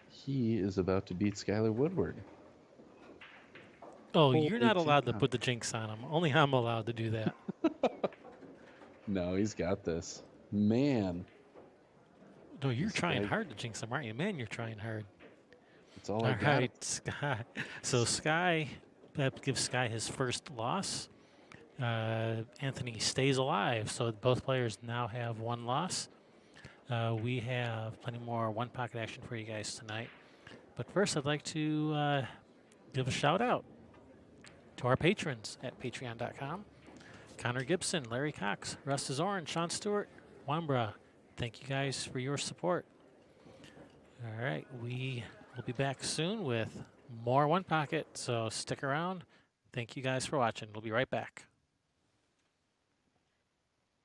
He is about to beat Skyler Woodward. Oh, Holy you're not allowed to cow. put the jinx on him. Only I'm allowed to do that. No, he's got this. Man, No, you're trying Sky- hard to jinx him, aren't you? Man, you're trying hard. that's all All I got. right, Sky. So Sky, that gives Sky his first loss. Anthony stays alive, so both players now have 1 loss. We have plenty more one pocket action for you guys tonight. But first, I'd like to give a shout out to our patrons at patreon.com. Connor Gibson, Larry Cox, Russ is Orange, Sean Stewart, Wambra, thank you guys for your support. All right, we will be back soon with more One Pocket, so stick around. Thank you guys for watching. We'll be right back.